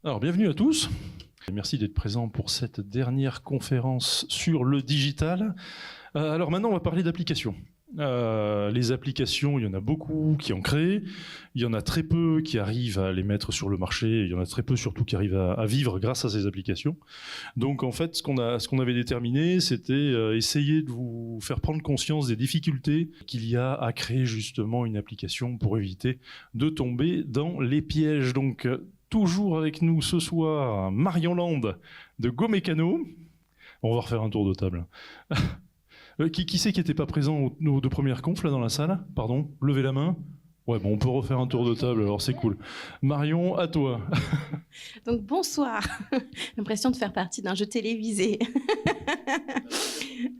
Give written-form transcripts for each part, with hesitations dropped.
Alors, bienvenue à tous. Merci d'être présents pour cette dernière conférence sur le digital. Alors maintenant, on va parler d'applications. Les applications, il y en a beaucoup qui en créent. Il y en a très peu qui arrivent à les mettre sur le marché. Il y en a très peu surtout qui arrivent à vivre grâce à ces applications. Donc en fait, ce qu'on avait déterminé, c'était essayer de vous faire prendre conscience des difficultés qu'il y a à créer justement une application pour éviter de tomber dans les pièges. Donc toujours avec nous ce soir, Marion Land de GoMécano. On va refaire un tour de table. Qui c'est qui n'était pas présent aux deux premières confs là dans la salle? Pardon, levez la main. Ouais, bon, on peut refaire un tour de table, alors c'est cool. Marion, à toi. Donc bonsoir, l'impression de faire partie d'un jeu télévisé.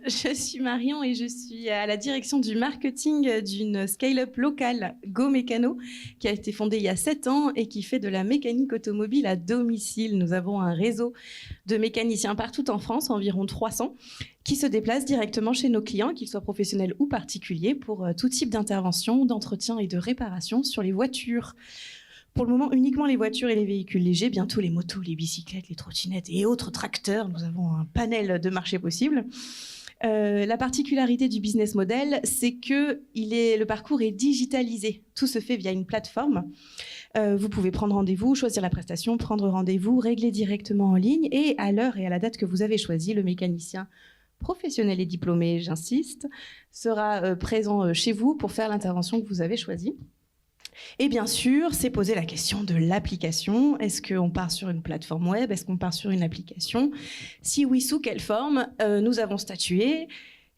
Je suis Marion et je suis à la direction du marketing d'une scale-up locale, GoMécano, qui a été fondée il y a 7 ans et qui fait de la mécanique automobile à domicile. Nous avons un réseau de mécaniciens partout en France, environ 300, qui se déplacent directement chez nos clients, qu'ils soient professionnels ou particuliers, pour tout type d'intervention, d'entretien et de réparation sur les voitures. Pour le moment, uniquement les voitures et les véhicules légers, bientôt les motos, les bicyclettes, les trottinettes et autres tracteurs. Nous avons un panel de marchés possibles. La particularité du business model, c'est que le parcours est digitalisé. Tout se fait via une plateforme. Vous pouvez prendre rendez-vous, choisir la prestation, prendre rendez-vous, régler directement en ligne et à l'heure et à la date que vous avez choisi, le mécanicien professionnel et diplômé, j'insiste, sera présent chez vous pour faire l'intervention que vous avez choisie. Et bien sûr, c'est poser la question de l'application. Est-ce qu'on part sur une plateforme web? Est-ce qu'on part sur une application? Si oui, sous quelle forme? Nous avons statué.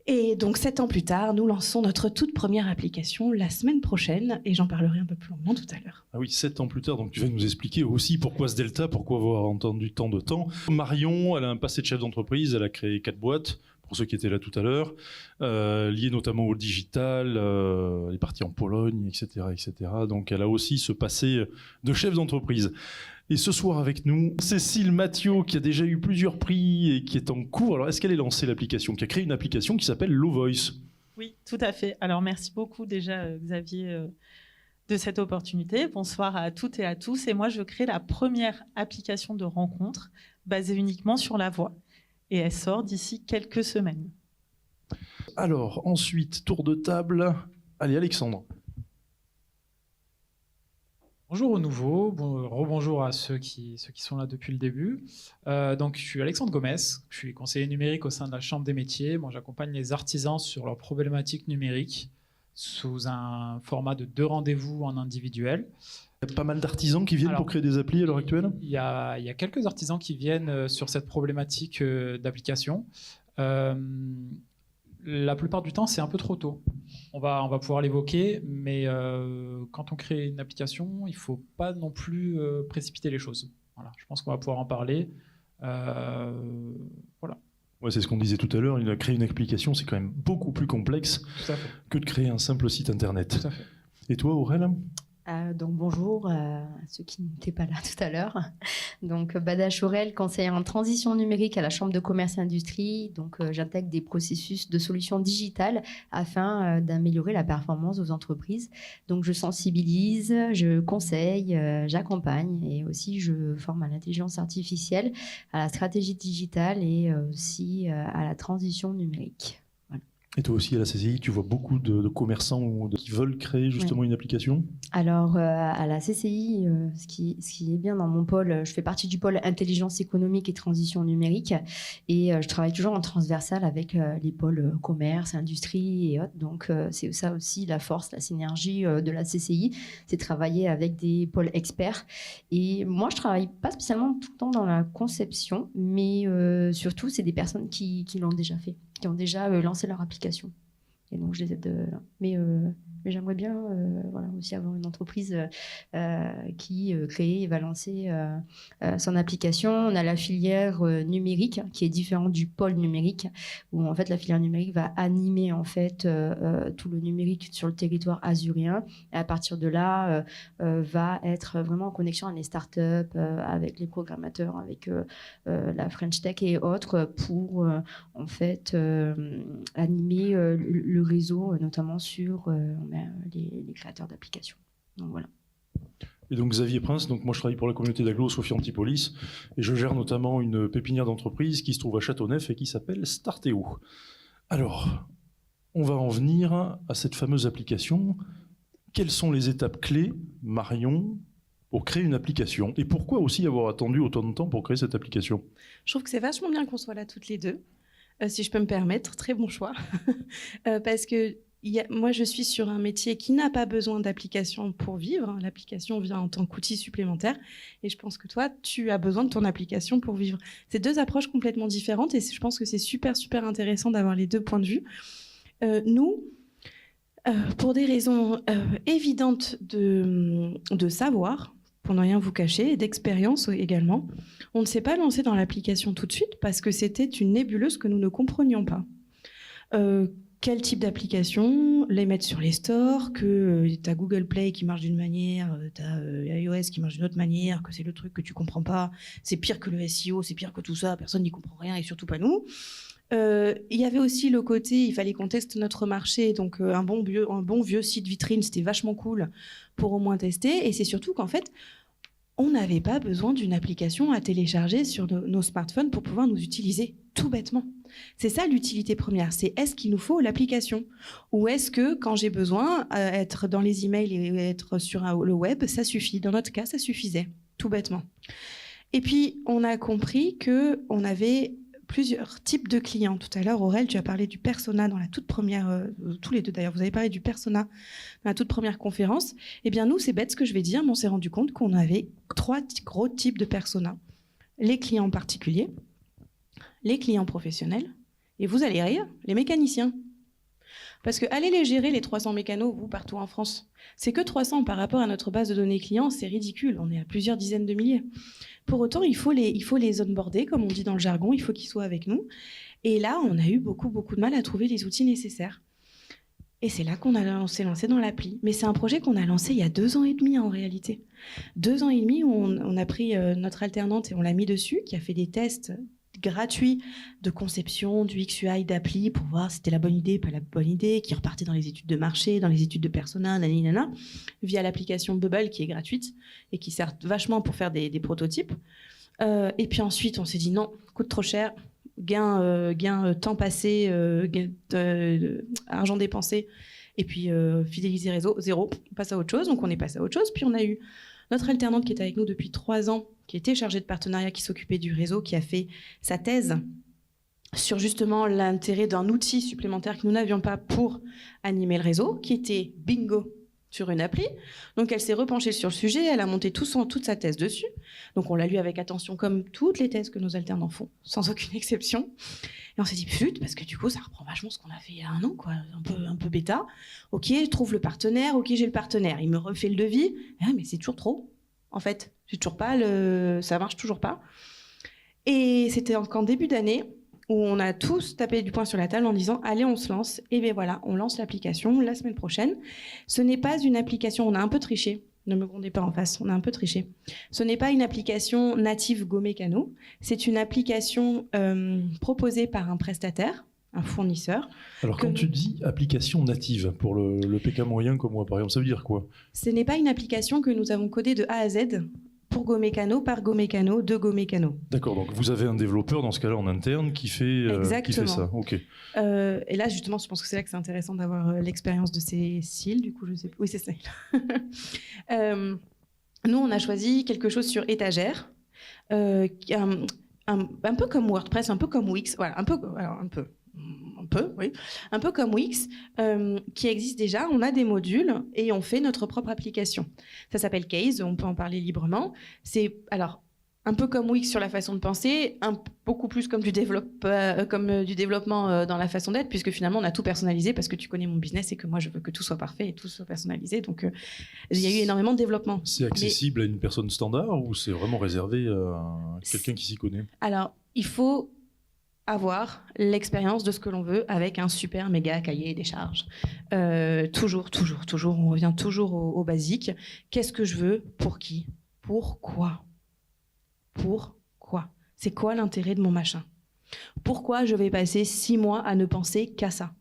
Et donc, 7 ans plus tard, nous lançons notre toute première application la semaine prochaine. Et j'en parlerai un peu plus longuement tout à l'heure. Ah oui, 7 ans plus tard, donc tu vas nous expliquer aussi pourquoi ce delta, pourquoi avoir entendu tant de temps. Marion, elle a un passé de chef d'entreprise, elle a créé 4 boîtes, pour ceux qui étaient là tout à l'heure, liées notamment au digital, elle est partie en Pologne, etc., etc. Donc elle a aussi ce passé de chef d'entreprise. Et ce soir avec nous, Cécile Mathieu, qui a déjà eu plusieurs prix et qui est en cours. Alors, est-ce qu'elle a lancé l'application, qui a créé une application qui s'appelle Low Voice? Oui, tout à fait. Alors, merci beaucoup déjà, Xavier, de cette opportunité. Bonsoir à toutes et à tous. Et moi, je crée la première application de rencontre basée uniquement sur la voix. Et elle sort d'ici quelques semaines. Alors, ensuite, tour de table. Allez, Alexandre. Bonjour aux nouveaux, rebonjour à ceux qui sont là depuis le début. Donc, je suis Alexandre Gomez, je suis conseiller numérique au sein de la Chambre des métiers. Moi, j'accompagne les artisans sur leurs problématiques numériques sous un format de 2 rendez-vous en individuel. Il y a pas mal d'artisans qui viennent pour créer des applis à l'heure actuelle? Il y a quelques artisans qui viennent sur cette problématique d'application. La plupart du temps, c'est un peu trop tôt. On va pouvoir l'évoquer, mais quand on crée une application, il ne faut pas non plus précipiter les choses. Voilà, je pense qu'on va pouvoir en parler. Voilà. Ouais, c'est ce qu'on disait tout à l'heure, il a créé une application, c'est quand même beaucoup plus complexe que de créer un simple site internet. Tout à fait. Et toi, Aurèle? Donc bonjour à ceux qui n'étaient pas là tout à l'heure. Donc Badache Aurèle, conseillère en transition numérique à la Chambre de commerce et industrie. Donc j'intègre des processus de solutions digitales afin d'améliorer la performance aux entreprises. Donc je sensibilise, je conseille, j'accompagne et aussi je forme à l'intelligence artificielle, à la stratégie digitale et aussi à la transition numérique. Et toi aussi, à la CCI, tu vois beaucoup de commerçants qui veulent créer justement une application? Alors, à la CCI, ce qui est bien dans mon pôle, je fais partie du pôle intelligence économique et transition numérique. Et je travaille toujours en transversal avec les pôles commerce, industrie et autres. Donc, c'est ça aussi la force, la synergie de la CCI. C'est travailler avec des pôles experts. Et moi, je travaille pas spécialement tout le temps dans la conception, mais surtout, c'est des personnes qui l'ont déjà fait, qui ont déjà lancé leur application. Et donc, je les aide. Mais j'aimerais bien aussi avoir une entreprise qui crée et va lancer son application. On a la filière numérique qui est différente du pôle numérique, où en fait la filière numérique va animer en fait tout le numérique sur le territoire azurien. Et à partir de là, va être vraiment en connexion avec les startups, avec les programmateurs, avec la French Tech et autres pour en fait animer le réseau, notamment sur les créateurs d'applications. Donc voilà. Et donc Xavier Prince, donc moi je travaille pour la communauté d'agglo Sophie Antipolis, et je gère notamment une pépinière d'entreprise qui se trouve à Châteauneuf et qui s'appelle Starteo. Alors, on va en venir à cette fameuse application. Quelles sont les étapes clés, Marion, pour créer une application? Et pourquoi aussi avoir attendu autant de temps pour créer cette application? Je trouve que c'est vachement bien qu'on soit là toutes les deux, si je peux me permettre. Très bon choix. Parce que moi, je suis sur un métier qui n'a pas besoin d'application pour vivre. L'application vient en tant qu'outil supplémentaire. Et je pense que toi, tu as besoin de ton application pour vivre. C'est deux approches complètement différentes et je pense que c'est super, super intéressant d'avoir les deux points de vue. Nous, pour des raisons évidentes de savoir, pour ne rien vous cacher, et d'expérience également, on ne s'est pas lancé dans l'application tout de suite parce que c'était une nébuleuse que nous ne comprenions pas. Quel type d'application, les mettre sur les stores, que tu as Google Play qui marche d'une manière, tu as iOS qui marche d'une autre manière, que c'est le truc que tu comprends pas, c'est pire que le SEO, c'est pire que tout ça, personne n'y comprend rien et surtout pas nous. Il y avait aussi le côté, il fallait qu'on teste notre marché, donc un bon vieux site vitrine, c'était vachement cool pour au moins tester. Et c'est surtout qu'en fait, on n'avait pas besoin d'une application à télécharger sur nos smartphones pour pouvoir nous utiliser, tout bêtement. C'est ça l'utilité première, c'est est-ce qu'il nous faut l'application? Ou est-ce que quand j'ai besoin, être dans les emails et être sur le web, ça suffit? Dans notre cas, ça suffisait, tout bêtement. Et puis, on a compris qu'on avait plusieurs types de clients. Tout à l'heure, Aurel, tu as parlé du persona dans la toute première, tous les deux d'ailleurs, vous avez parlé du persona dans la toute première conférence. Eh bien, nous, c'est bête ce que je vais dire, mais on s'est rendu compte qu'on avait 3 gros types de personas. Les clients particuliers, les clients professionnels, et vous allez rire, les mécaniciens. Parce que allez les gérer, les 300 mécanos, vous, partout en France. C'est que 300 par rapport à notre base de données clients, c'est ridicule. On est à plusieurs dizaines de milliers. Pour autant, il faut les onboarder, comme on dit dans le jargon, il faut qu'ils soient avec nous. Et là, on a eu beaucoup de mal à trouver les outils nécessaires. Et c'est là qu'on s'est lancé dans l'appli. Mais c'est un projet qu'on a lancé il y a 2 ans et demi en réalité. 2 ans et demi où on a pris notre alternante et on l'a mis dessus, qui a fait des tests gratuit de conception, du XUI, d'appli, pour voir si c'était la bonne idée, pas la bonne idée, qui repartait dans les études de marché, dans les études de persona, naninana, via l'application Bubble qui est gratuite et qui sert vachement pour faire des prototypes. Et puis ensuite, on s'est dit non, coûte trop cher, gain temps passé, argent dépensé, et puis fidéliser réseau, 0, on passe à autre chose. Donc on est passé à autre chose. Puis on a eu notre alternante qui est avec nous depuis 3 ans, qui était chargée de partenariat, qui s'occupait du réseau, qui a fait sa thèse sur justement l'intérêt d'un outil supplémentaire que nous n'avions pas pour animer le réseau, qui était Bingo sur une appli. Donc elle s'est repenchée sur le sujet, elle a monté toute sa thèse dessus. Donc on l'a lu avec attention, comme toutes les thèses que nos alternants font, sans aucune exception. Et on s'est dit, flûte, parce que du coup, ça reprend vachement ce qu'on a fait il y a 1 an, quoi, un peu bêta. Ok, je trouve le partenaire, ok, j'ai le partenaire. Il me refait le devis, mais c'est toujours trop, en fait. J'ai toujours pas ça marche toujours pas. Et c'était en début d'année où on a tous tapé du poing sur la table en disant, allez, on se lance. Et bien voilà, on lance l'application la semaine prochaine. Ce n'est pas une application, on a un peu triché. Ne me grondez pas en face, on a un peu triché. Ce n'est pas une application native GoMécano, c'est une application proposée par un prestataire, un fournisseur. Alors quand tu dis application native, pour le PK moyen comme moi par exemple, ça veut dire quoi? Ce n'est pas une application que nous avons codée de A à Z pour GoMécano, par GoMécano, de GoMécano. D'accord, donc vous avez un développeur dans ce cas-là en interne qui fait ça. Ok. Et là justement, je pense que c'est là que c'est intéressant d'avoir l'expérience de Cécile, du coup je sais pas. Oui, c'est ça. Nous, on a choisi quelque chose sur étagère, un peu comme WordPress, un peu comme Wix, voilà, un peu comme Wix, qui existe déjà. On a des modules et on fait notre propre application. Ça s'appelle Case, on peut en parler librement. C'est alors un peu comme Wix sur la façon de penser, beaucoup plus comme du développement dans la façon d'être, puisque finalement on a tout personnalisé parce que tu connais mon business et que moi je veux que tout soit parfait et tout soit personnalisé. Donc il y a eu énormément de développement. C'est accessible à une personne standard ou c'est vraiment réservé à quelqu'un qui s'y connaît? Alors, il faut avoir l'expérience de ce que l'on veut avec un super méga cahier des charges. Toujours, on revient toujours au basique. Qu'est-ce que je veux? Pour qui? Pourquoi? C'est quoi l'intérêt de mon machin? Pourquoi je vais passer 6 mois à ne penser qu'à ça?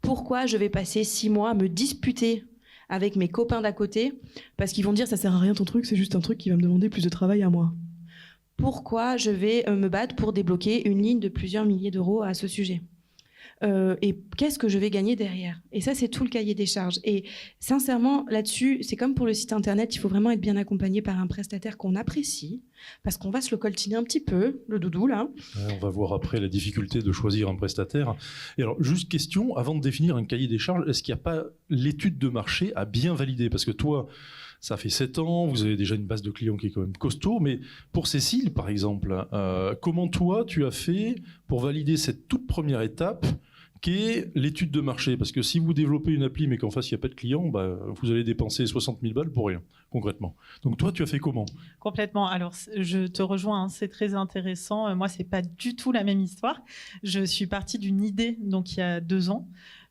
Pourquoi je vais passer 6 mois à me disputer avec mes copains d'à côté, parce qu'ils vont dire ça sert à rien ton truc, c'est juste un truc qui va me demander plus de travail à moi. Pourquoi je vais me battre pour débloquer une ligne de plusieurs milliers d'euros à ce sujet ? Et qu'est-ce que je vais gagner derrière ? Et ça, c'est tout le cahier des charges. Et sincèrement, là-dessus, c'est comme pour le site internet, il faut vraiment être bien accompagné par un prestataire qu'on apprécie, parce qu'on va se le coltiner un petit peu, le doudou, là. On va voir après la difficulté de choisir un prestataire. Et alors, juste question, avant de définir un cahier des charges, est-ce qu'il n'y a pas l'étude de marché à bien valider ? Parce que toi, ça fait 7 ans, vous avez déjà une base de clients qui est quand même costaud, mais pour Cécile, par exemple, comment toi, tu as fait pour valider cette toute première étape qu'est l'étude de marché? Parce que si vous développez une appli mais qu'en face il n'y a pas de clients, vous allez dépenser 60 000 balles pour rien, concrètement. Donc toi, tu as fait comment? Complètement. Alors, je te rejoins, hein, c'est très intéressant. Moi, c'est pas du tout la même histoire. Je suis partie d'une idée, donc il y a 2 ans.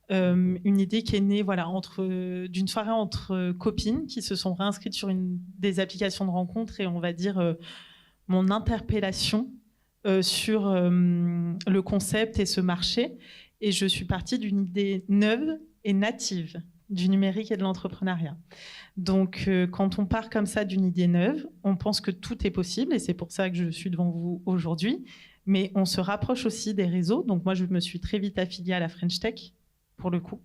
Une idée qui est née d'une soirée entre copines qui se sont réinscrites sur des applications de rencontres et on va dire mon interpellation sur le concept et ce marché. Et je suis partie d'une idée neuve et native du numérique et de l'entrepreneuriat. Donc, quand on part comme ça d'une idée neuve, on pense que tout est possible et c'est pour ça que je suis devant vous aujourd'hui. Mais on se rapproche aussi des réseaux. Donc, moi, je me suis très vite affiliée à la French Tech, pour le coup,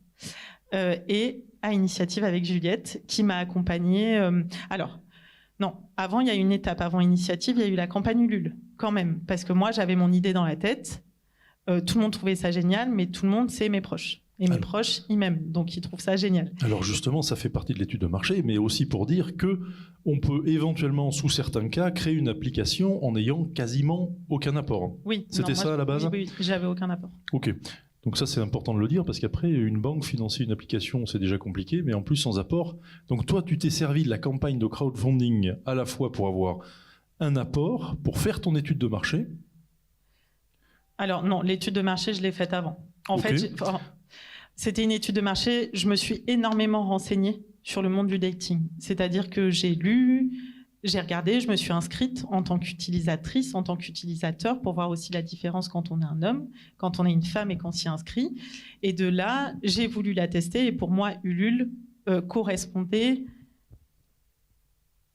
et à Initiative avec Juliette, qui m'a accompagnée. Avant, il y a une étape. Avant Initiative, il y a eu la campagne Ulule, quand même. Parce que moi, j'avais mon idée dans la tête. Tout le monde trouvait ça génial, mais tout le monde, c'est mes proches. Et mes proches, ils m'aiment, donc ils trouvent ça génial. Alors justement, ça fait partie de l'étude de marché, mais aussi pour dire qu'on peut éventuellement, sous certains cas, créer une application en n'ayant quasiment aucun apport. Oui. C'était ça à la base ? Oui, j'avais aucun apport. Ok. Donc ça, c'est important de le dire, parce qu'après, une banque, financer une application, c'est déjà compliqué, mais en plus sans apport. Donc toi, tu t'es servi de la campagne de crowdfunding à la fois pour avoir un apport, pour faire ton étude de marché. Alors non, l'étude de marché, je l'ai faite avant. En fait, c'était une étude de marché. Je me suis énormément renseignée sur le monde du dating. C'est-à-dire que j'ai lu, j'ai regardé, je me suis inscrite en tant qu'utilisatrice, en tant qu'utilisateur, pour voir aussi la différence quand on est un homme, quand on est une femme et qu'on s'y inscrit. Et de là, j'ai voulu la tester. Et pour moi, Ulule correspondait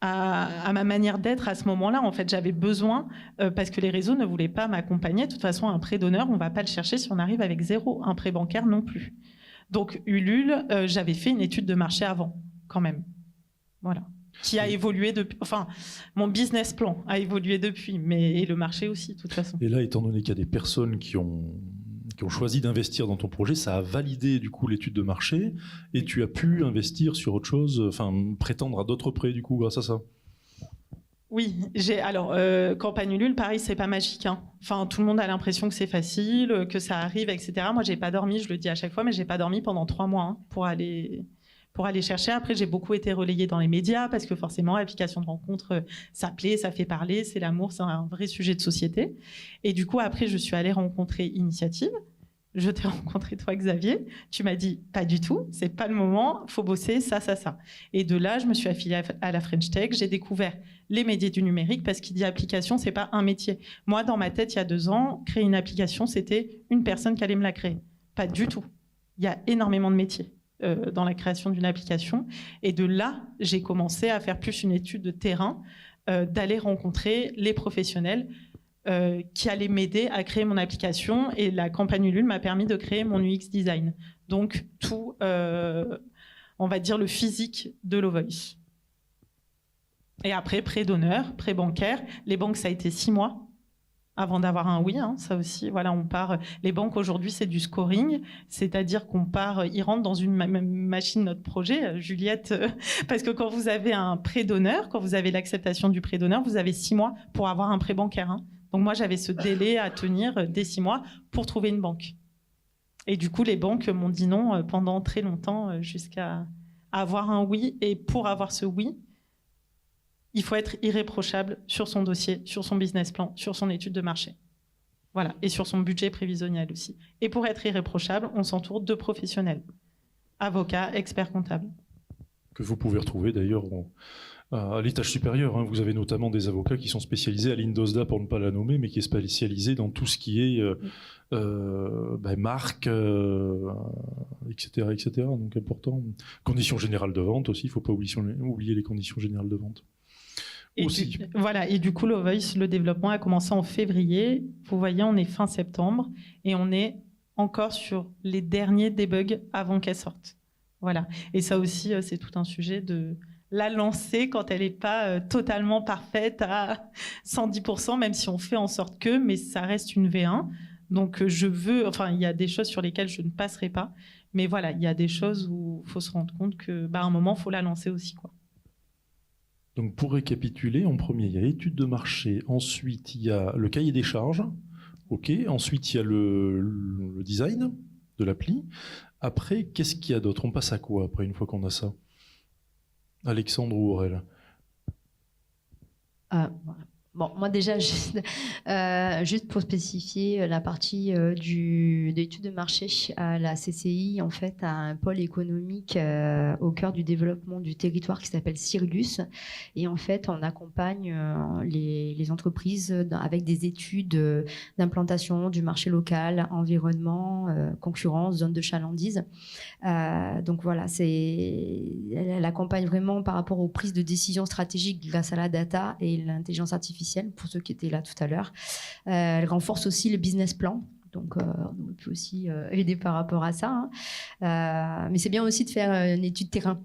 à ma manière d'être à ce moment-là. En fait, j'avais besoin, parce que les réseaux ne voulaient pas m'accompagner. De toute façon, un prêt d'honneur, on ne va pas le chercher si on arrive avec 0. Un prêt bancaire non plus. Donc, Ulule, j'avais fait une étude de marché avant, quand même. Voilà. Qui a évolué depuis. Enfin, mon business plan a évolué depuis, et le marché aussi, de toute façon. Et là, étant donné qu'il y a des personnes qui ont choisi d'investir dans ton projet, ça a validé du coup l'étude de marché et tu as pu investir sur autre chose, prétendre à d'autres prêts du coup grâce à ça. Oui, campagne Ulule, pareil, c'est pas magique. Hein. Enfin, tout le monde a l'impression que c'est facile, que ça arrive, etc. Moi, j'ai pas dormi, je le dis à chaque fois, mais j'ai pas dormi pendant 3 mois pour aller chercher. Après, j'ai beaucoup été relayée dans les médias parce que forcément, l'application de rencontre, ça plaît, ça fait parler, c'est l'amour, c'est un vrai sujet de société. Et du coup, après, je suis allée rencontrer Initiative. Je t'ai rencontré toi, Xavier. Tu m'as dit, pas du tout, c'est pas le moment, faut bosser ça. Et de là, je me suis affiliée à la French Tech. J'ai découvert les métiers du numérique parce qu'il dit application, c'est pas un métier. Moi, dans ma tête, il y a 2 ans, créer une application, c'était une personne qui allait me la créer. Pas du tout. Il y a énormément de métiers dans la création d'une application. Et de là, j'ai commencé à faire plus une étude de terrain, d'aller rencontrer les professionnels qui allaient m'aider à créer mon application. Et la campagne Ulule m'a permis de créer mon UX design. Donc, tout, on va dire, le physique de Lovoice. Et après, prêt d'honneur, prêt bancaire. Les banques, ça a été 6 mois avant d'avoir un oui, hein, ça aussi. Voilà, on part. Les banques aujourd'hui, c'est du scoring, c'est-à-dire qu'on part, ils rentrent dans une machine notre projet, Juliette, parce que quand vous avez un prêt d'honneur, quand vous avez l'acceptation du prêt d'honneur, vous avez 6 mois pour avoir un prêt bancaire. Hein. Donc moi, j'avais ce délai à tenir des 6 mois pour trouver une banque. Et du coup, les banques m'ont dit non pendant très longtemps, jusqu'à avoir un oui. Et pour avoir ce oui, il faut être irréprochable sur son dossier, sur son business plan, sur son étude de marché. Voilà. Et sur son budget prévisionnel aussi. Et pour être irréprochable, on s'entoure de professionnels. Avocats, experts comptables. Que vous pouvez retrouver d'ailleurs À l'étage supérieur, hein, vous avez notamment des avocats qui sont spécialisés à l'INDOSDA, pour ne pas la nommer, mais qui est spécialisé dans tout ce qui est marque, etc., etc. Donc important. Conditions générales de vente aussi, il ne faut pas oublier les conditions générales de vente. Et du coup, l'O-Voice, le développement a commencé en février. Vous voyez, on est fin septembre et on est encore sur les derniers debugs avant qu'elle sorte. Voilà. Et ça aussi, c'est tout un sujet de la lancer quand elle n'est pas totalement parfaite à 110%, même si on fait en sorte que, mais ça reste une V1. Donc, il y a des choses sur lesquelles je ne passerai pas. Mais voilà, il y a des choses où il faut se rendre compte qu'à un moment, il faut la lancer aussi, quoi. Donc, pour récapituler, en premier, il y a l'étude de marché. Ensuite, il y a le cahier des charges. OK. Ensuite, il y a le design de l'appli. Après, qu'est-ce qu'il y a d'autre? On passe à quoi après, une fois qu'on a ça? Alexandre ou Aurèle? Bon, moi déjà, juste pour spécifier la partie de l'étude de marché, la CCI en fait a un pôle économique au cœur du développement du territoire qui s'appelle Sirius, et en fait on accompagne les entreprises avec des études d'implantation du marché local, environnement, concurrence, zone de chalandise. Donc voilà, elle accompagne vraiment par rapport aux prises de décision stratégiques grâce à la data et l'intelligence artificielle, pour ceux qui étaient là tout à l'heure. Elle renforce aussi le business plan. Donc, on peut aussi aider par rapport à ça. Hein. Mais c'est bien aussi de faire une étude terrain.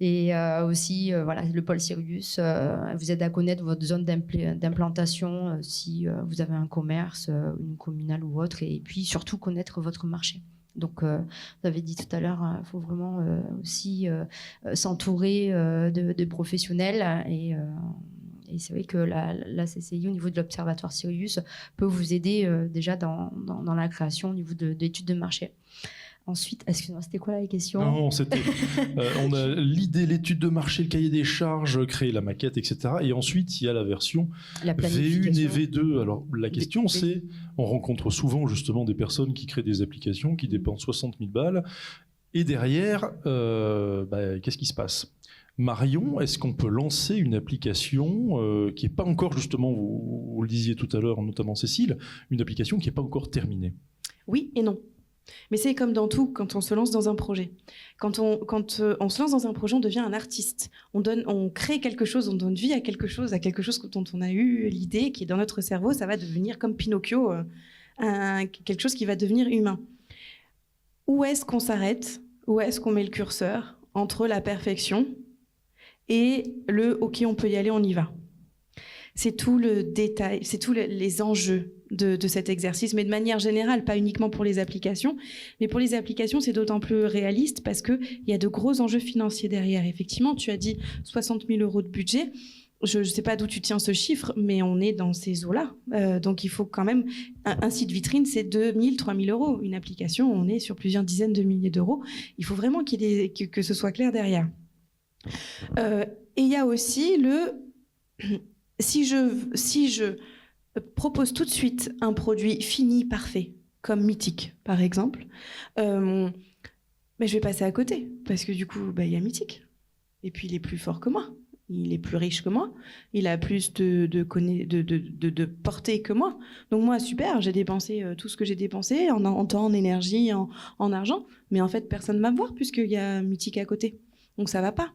Et aussi, le pôle Sirius vous aide à connaître votre zone d'implantation si vous avez un commerce, une communale ou autre. Et puis, surtout, connaître votre marché. Donc, vous avez dit tout à l'heure, il faut vraiment aussi s'entourer de professionnels et c'est vrai que la CCI, au niveau de l'Observatoire Sirius, peut vous aider déjà dans la création au niveau de l'étude de marché. Ensuite, excusez-moi, c'était quoi la question? Non, c'était. On a l'idée, l'étude de marché, le cahier des charges, créer la maquette, etc. Et ensuite, il y a la version V1 et V2. Alors, la question, c'est, on rencontre souvent justement des personnes qui créent des applications qui dépensent 60 000 balles. Et derrière, qu'est-ce qui se passe? Marion, est-ce qu'on peut lancer une application qui n'est pas encore, justement, vous le disiez tout à l'heure, notamment Cécile, une application qui n'est pas encore terminée? Oui et non. Mais c'est comme dans tout quand on se lance dans un projet. Quand on se lance dans un projet, on devient un artiste. On crée quelque chose, on donne vie à quelque chose dont on a eu l'idée, qui est dans notre cerveau. Ça va devenir comme Pinocchio, quelque chose qui va devenir humain. Où est-ce qu'on s'arrête? Où est-ce qu'on met le curseur entre la perfection et le « OK, on peut y aller, on y va ». C'est tout le détail, c'est tous les enjeux de cet exercice, mais de manière générale, pas uniquement pour les applications. Mais pour les applications, c'est d'autant plus réaliste parce qu'il y a de gros enjeux financiers derrière. Effectivement, tu as dit 60 000 € de budget. Je ne sais pas d'où tu tiens ce chiffre, mais on est dans ces eaux-là. Donc, il faut quand même... Un site vitrine, c'est 2 000, 3 000 €. Une application, on est sur plusieurs dizaines de milliers d'euros. Il faut vraiment que ce soit clair derrière. Et il y a aussi si je propose tout de suite un produit fini, parfait, comme Mythique, par exemple, mais je vais passer à côté, parce que du coup, il y a Mythique. Et puis, il est plus fort que moi. Il est plus riche que moi. Il a plus de portée que moi. Donc moi, super, j'ai dépensé tout ce que j'ai dépensé en temps, en énergie, en argent. Mais en fait, personne ne va me voir, puisqu'il y a Mythique à côté. Donc ça va pas.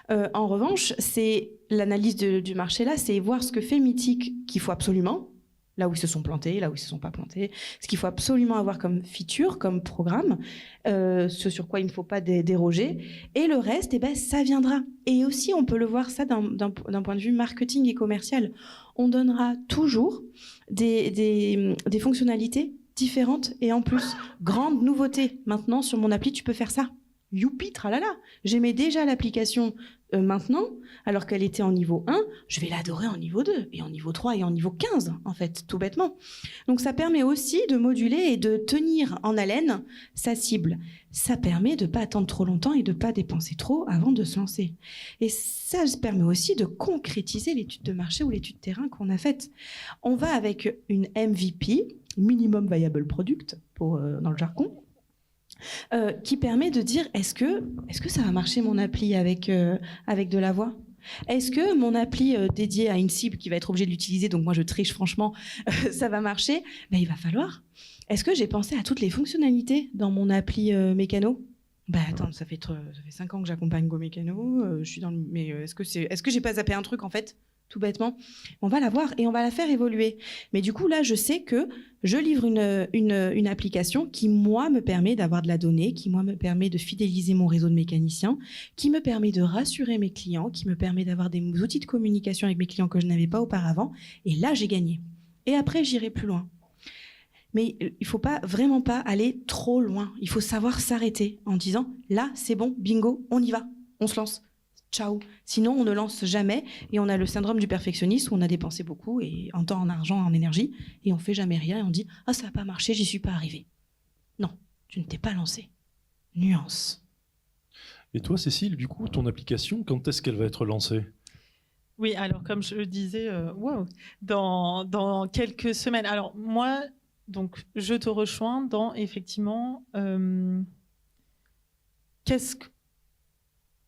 En revanche, c'est l'analyse du marché là, c'est voir ce que fait Mythique qu'il faut absolument, là où ils se sont plantés, là où ils se sont pas plantés, ce qu'il faut absolument avoir comme feature, comme programme, ce sur quoi il ne faut pas déroger, et le reste, ça viendra. Et aussi, on peut le voir ça d'un point de vue marketing et commercial. On donnera toujours des fonctionnalités différentes et en plus, grande nouveauté. Maintenant, sur mon appli, tu peux faire ça. Youpi, tralala. J'aimais déjà l'application maintenant, alors qu'elle était en niveau 1, je vais l'adorer en niveau 2, et en niveau 3, et en niveau 15, en fait, tout bêtement. Donc ça permet aussi de moduler et de tenir en haleine sa cible. Ça permet de ne pas attendre trop longtemps et de ne pas dépenser trop avant de se lancer. Et ça permet aussi de concrétiser l'étude de marché ou l'étude terrain qu'on a faite. On va avec une MVP, Minimum Viable Product, dans le jargon. qui permet de dire est-ce que ça va marcher mon appli avec de la voix ? Est-ce que mon appli dédiée à une cible qui va être obligée de l'utiliser, donc moi je triche franchement, ça va marcher ? Il va falloir. Est-ce que j'ai pensé à toutes les fonctionnalités dans mon appli Mécano ? Attends, ça fait 5 ans que j'accompagne Go Mécano, mais est-ce que j'ai pas zappé un truc en fait ? Tout bêtement, on va la voir et on va la faire évoluer. Mais du coup, là, je sais que je livre une application qui, moi, me permet d'avoir de la donnée, qui, moi, me permet de fidéliser mon réseau de mécaniciens, qui me permet de rassurer mes clients, qui me permet d'avoir des outils de communication avec mes clients que je n'avais pas auparavant. Et là, j'ai gagné. Et après, j'irai plus loin. Mais il ne faut vraiment pas aller trop loin. Il faut savoir s'arrêter en disant, là, c'est bon, bingo, on y va, on se lance. Ciao. Sinon, on ne lance jamais et on a le syndrome du perfectionniste où on a dépensé beaucoup et en temps, en argent, en énergie et on fait jamais rien et on dit « Ah, ça n'a pas marché, j'y suis pas arrivé. » Non, tu ne t'es pas lancé. Nuance. Et toi, Cécile, du coup, ton application, quand est-ce qu'elle va être lancée ? Oui, alors comme je le disais, dans quelques semaines. Alors moi, donc, je te rejoins dans effectivement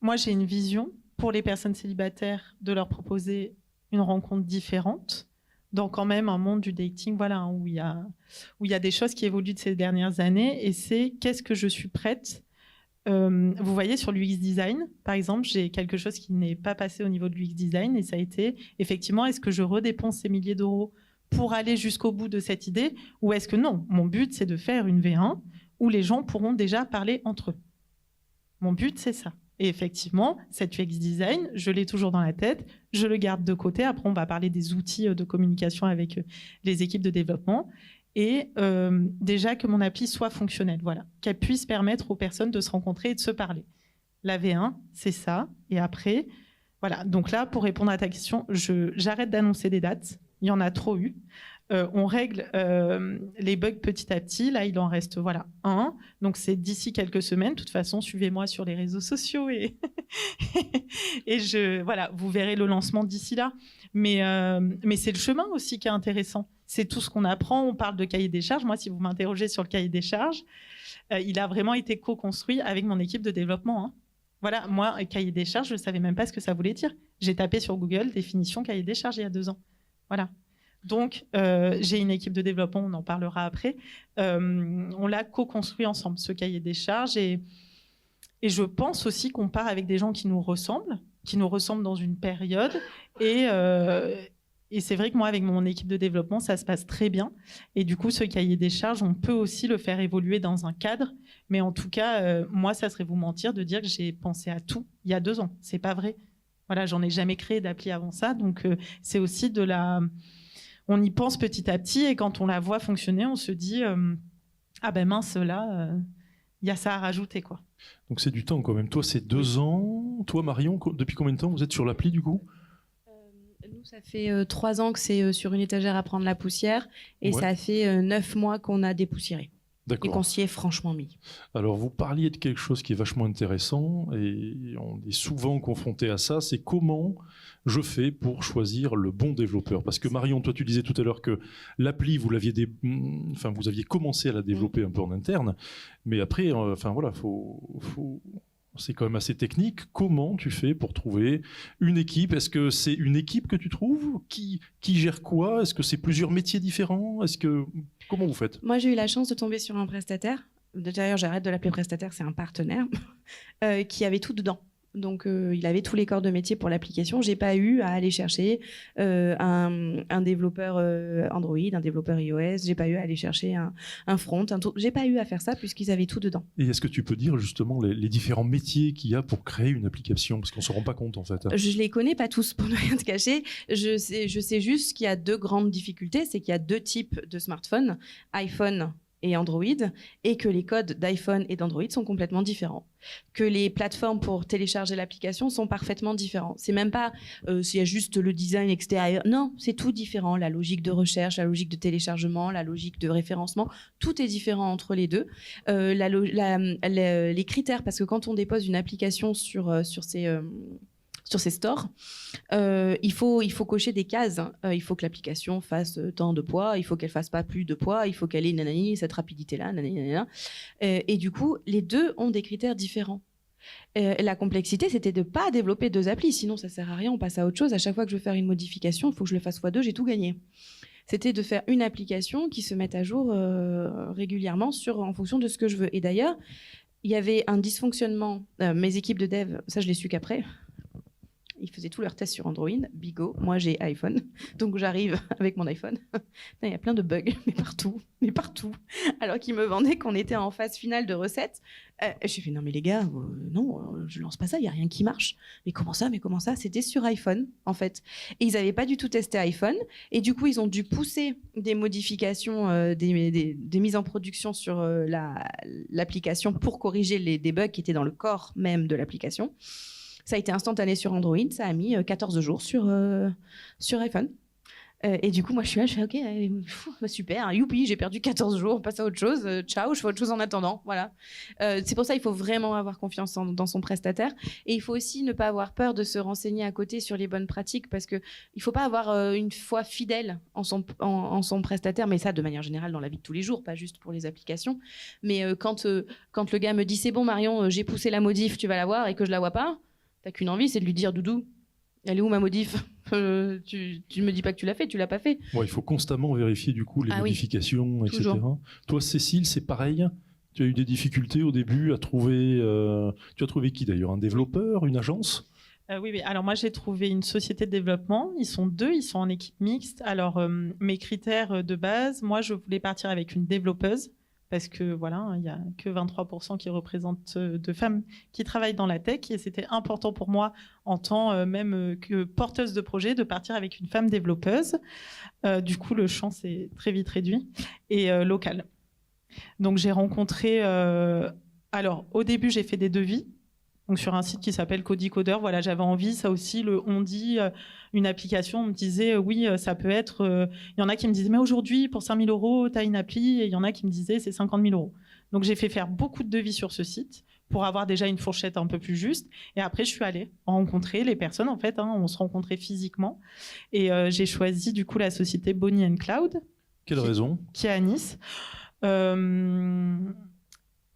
Moi, j'ai une vision pour les personnes célibataires de leur proposer une rencontre différente dans quand même un monde du dating, voilà, où il y a des choses qui évoluent de ces dernières années. Et c'est qu'est-ce que je suis prête. Vous voyez, sur l'UX design, par exemple, j'ai quelque chose qui n'est pas passé au niveau de l'UX design et ça a été, effectivement, est-ce que je redépense ces milliers d'euros pour aller jusqu'au bout de cette idée ou est-ce que non, mon but, c'est de faire une V1 où les gens pourront déjà parler entre eux. Mon but, c'est ça. Et effectivement, cet UX design, je l'ai toujours dans la tête, je le garde de côté. Après, on va parler des outils de communication avec les équipes de développement. Et déjà que mon appli soit fonctionnelle, voilà, qu'elle puisse permettre aux personnes de se rencontrer et de se parler. La V1, c'est ça. Et après, voilà. Donc là, pour répondre à ta question, j'arrête d'annoncer des dates. Il y en a trop eu. On règle les bugs petit à petit. Là, il en reste un. Donc, c'est d'ici quelques semaines. De toute façon, suivez-moi sur les réseaux sociaux et vous verrez le lancement d'ici là. Mais c'est le chemin aussi qui est intéressant. C'est tout ce qu'on apprend. On parle de cahier des charges. Moi, si vous m'interrogez sur le cahier des charges, il a vraiment été co-construit avec mon équipe de développement. Hein. Voilà, moi, cahier des charges, je ne savais même pas ce que ça voulait dire. J'ai tapé sur Google définition cahier des charges il y a 2 ans. Voilà. Donc, j'ai une équipe de développement, on en parlera après. On l'a co-construit ensemble, ce cahier des charges. Et je pense aussi qu'on part avec des gens qui nous ressemblent dans une période. Et c'est vrai que moi, avec mon équipe de développement, ça se passe très bien. Et du coup, ce cahier des charges, on peut aussi le faire évoluer dans un cadre. Mais en tout cas, moi, ça serait vous mentir de dire que j'ai pensé à tout il y a 2 ans. C'est pas vrai. Voilà, j'en ai jamais créé d'appli avant ça. Donc, c'est aussi de la... On y pense petit à petit et quand on la voit fonctionner, on se dit ah ben mince, là, il y a ça à rajouter, quoi. Donc c'est du temps quand même. Toi, c'est 2 ans. Toi, Marion, depuis combien de temps vous êtes sur l'appli du coup ? Nous, ça fait 3 ans que c'est sur une étagère à prendre la poussière et ça fait 9 mois qu'on a dépoussiéré. D'accord. Et qu'on s'y est franchement mis. Alors, vous parliez de quelque chose qui est vachement intéressant et on est souvent confronté à ça, c'est comment je fais pour choisir le bon développeur. Parce que Marion, toi, tu disais tout à l'heure que l'appli, vous aviez commencé à la développer un peu en interne, mais après, c'est quand même assez technique. Comment tu fais pour trouver une équipe ? Est-ce que c'est une équipe que tu trouves ? Qui gère quoi ? Est-ce que c'est plusieurs métiers différents ? Comment vous faites ? Moi, j'ai eu la chance de tomber sur un prestataire. D'ailleurs, j'arrête de l'appeler prestataire, c'est un partenaire qui avait tout dedans. Donc, il avait tous les corps de métier pour l'application. J'ai pas eu à aller chercher un développeur Android, un développeur iOS. J'ai pas eu à aller chercher un front. J'ai pas eu à faire ça puisqu'ils avaient tout dedans. Et est-ce que tu peux dire justement les différents métiers qu'il y a pour créer une application ? Parce qu'on se rend pas compte en fait. Je les connais pas tous pour ne rien te cacher. Je sais juste qu'il y a 2 grandes difficultés. C'est qu'il y a 2 types de smartphones, iPhone et Android, et que les codes d'iPhone et d'Android sont complètement différents. Que les plateformes pour télécharger l'application sont parfaitement différentes. C'est même pas s'il y a juste le design extérieur. Non, c'est tout différent. La logique de recherche, la logique de téléchargement, la logique de référencement, tout est différent entre les deux. Les critères, parce que quand on dépose une application sur ces sur ces stores, il faut cocher des cases. Il faut que l'application fasse tant de poids, il faut qu'elle fasse pas plus de poids, il faut qu'elle ait nanani, cette rapidité-là, nanani, nanana. Et du coup, les deux ont des critères différents. La complexité, c'était de ne pas développer 2 applis, sinon ça sert à rien, on passe à autre chose. À chaque fois que je veux faire une modification, il faut que je le fasse x2, j'ai tout gagné. C'était de faire une application qui se mette à jour régulièrement en fonction de ce que je veux. Et d'ailleurs, il y avait un dysfonctionnement. Mes équipes de dev, ça je l'ai su qu'après. Ils faisaient tous leurs tests sur Android, Bigo. Moi, j'ai iPhone. Donc, j'arrive avec mon iPhone. Il y a plein de bugs, mais partout. Alors qu'ils me vendaient qu'on était en phase finale de recette. J'ai fait, non, mais les gars, non, je lance pas ça, il n'y a rien qui marche. Mais comment ça? C'était sur iPhone, en fait. Et ils n'avaient pas du tout testé iPhone. Et du coup, ils ont dû pousser des modifications, des mises en production sur l'application pour corriger des bugs qui étaient dans le corps même de l'application. Ça a été instantané sur Android, ça a mis 14 jours sur iPhone. Et du coup, moi, je suis là, je fais OK, super, youpi, j'ai perdu 14 jours, on passe à autre chose, ciao, je fais autre chose en attendant. Voilà. C'est pour ça qu'il faut vraiment avoir confiance dans son prestataire. Et il faut aussi ne pas avoir peur de se renseigner à côté sur les bonnes pratiques, parce qu'il ne faut pas avoir une foi fidèle en son prestataire, mais ça de manière générale dans la vie de tous les jours, pas juste pour les applications. Mais quand le gars me dit c'est bon Marion, j'ai poussé la modif, tu vas la voir, et que je la vois pas, t'as qu'une envie, c'est de lui dire Doudou, elle est où ma modif? Tu me dis pas que tu l'as fait, tu l'as pas fait. Il faut constamment vérifier du coup les modifications, oui, etc. toujours. Toi, Cécile, c'est pareil. Tu as eu des difficultés au début à trouver. Tu as trouvé qui d'ailleurs? Un développeur, une agence? Oui. Alors moi, j'ai trouvé une société de développement. Ils sont 2, ils sont en équipe mixte. Alors mes critères de base, moi, je voulais partir avec une développeuse. Parce que voilà, il n'y a que 23% qui représentent de femmes qui travaillent dans la tech. Et c'était important pour moi, en tant même que porteuse de projet, de partir avec une femme développeuse. Du coup, le champ s'est très vite réduit. Et local. Donc, j'ai rencontré... alors, au début, j'ai fait des devis. Donc, sur un site qui s'appelle Codicodeur, voilà, j'avais envie, ça aussi, on dit une application, on me disait, oui, ça peut être... Il y en a qui me disaient, mais aujourd'hui, pour 5 000 €, tu as une appli, et il y en a qui me disaient, c'est 50 000 €. Donc, j'ai fait faire beaucoup de devis sur ce site pour avoir déjà une fourchette un peu plus juste. Et après, je suis allée rencontrer les personnes, en fait, on se rencontrait physiquement. Et j'ai choisi, du coup, la société Bonnie & Cloud. Quelle raison? Qui est à Nice.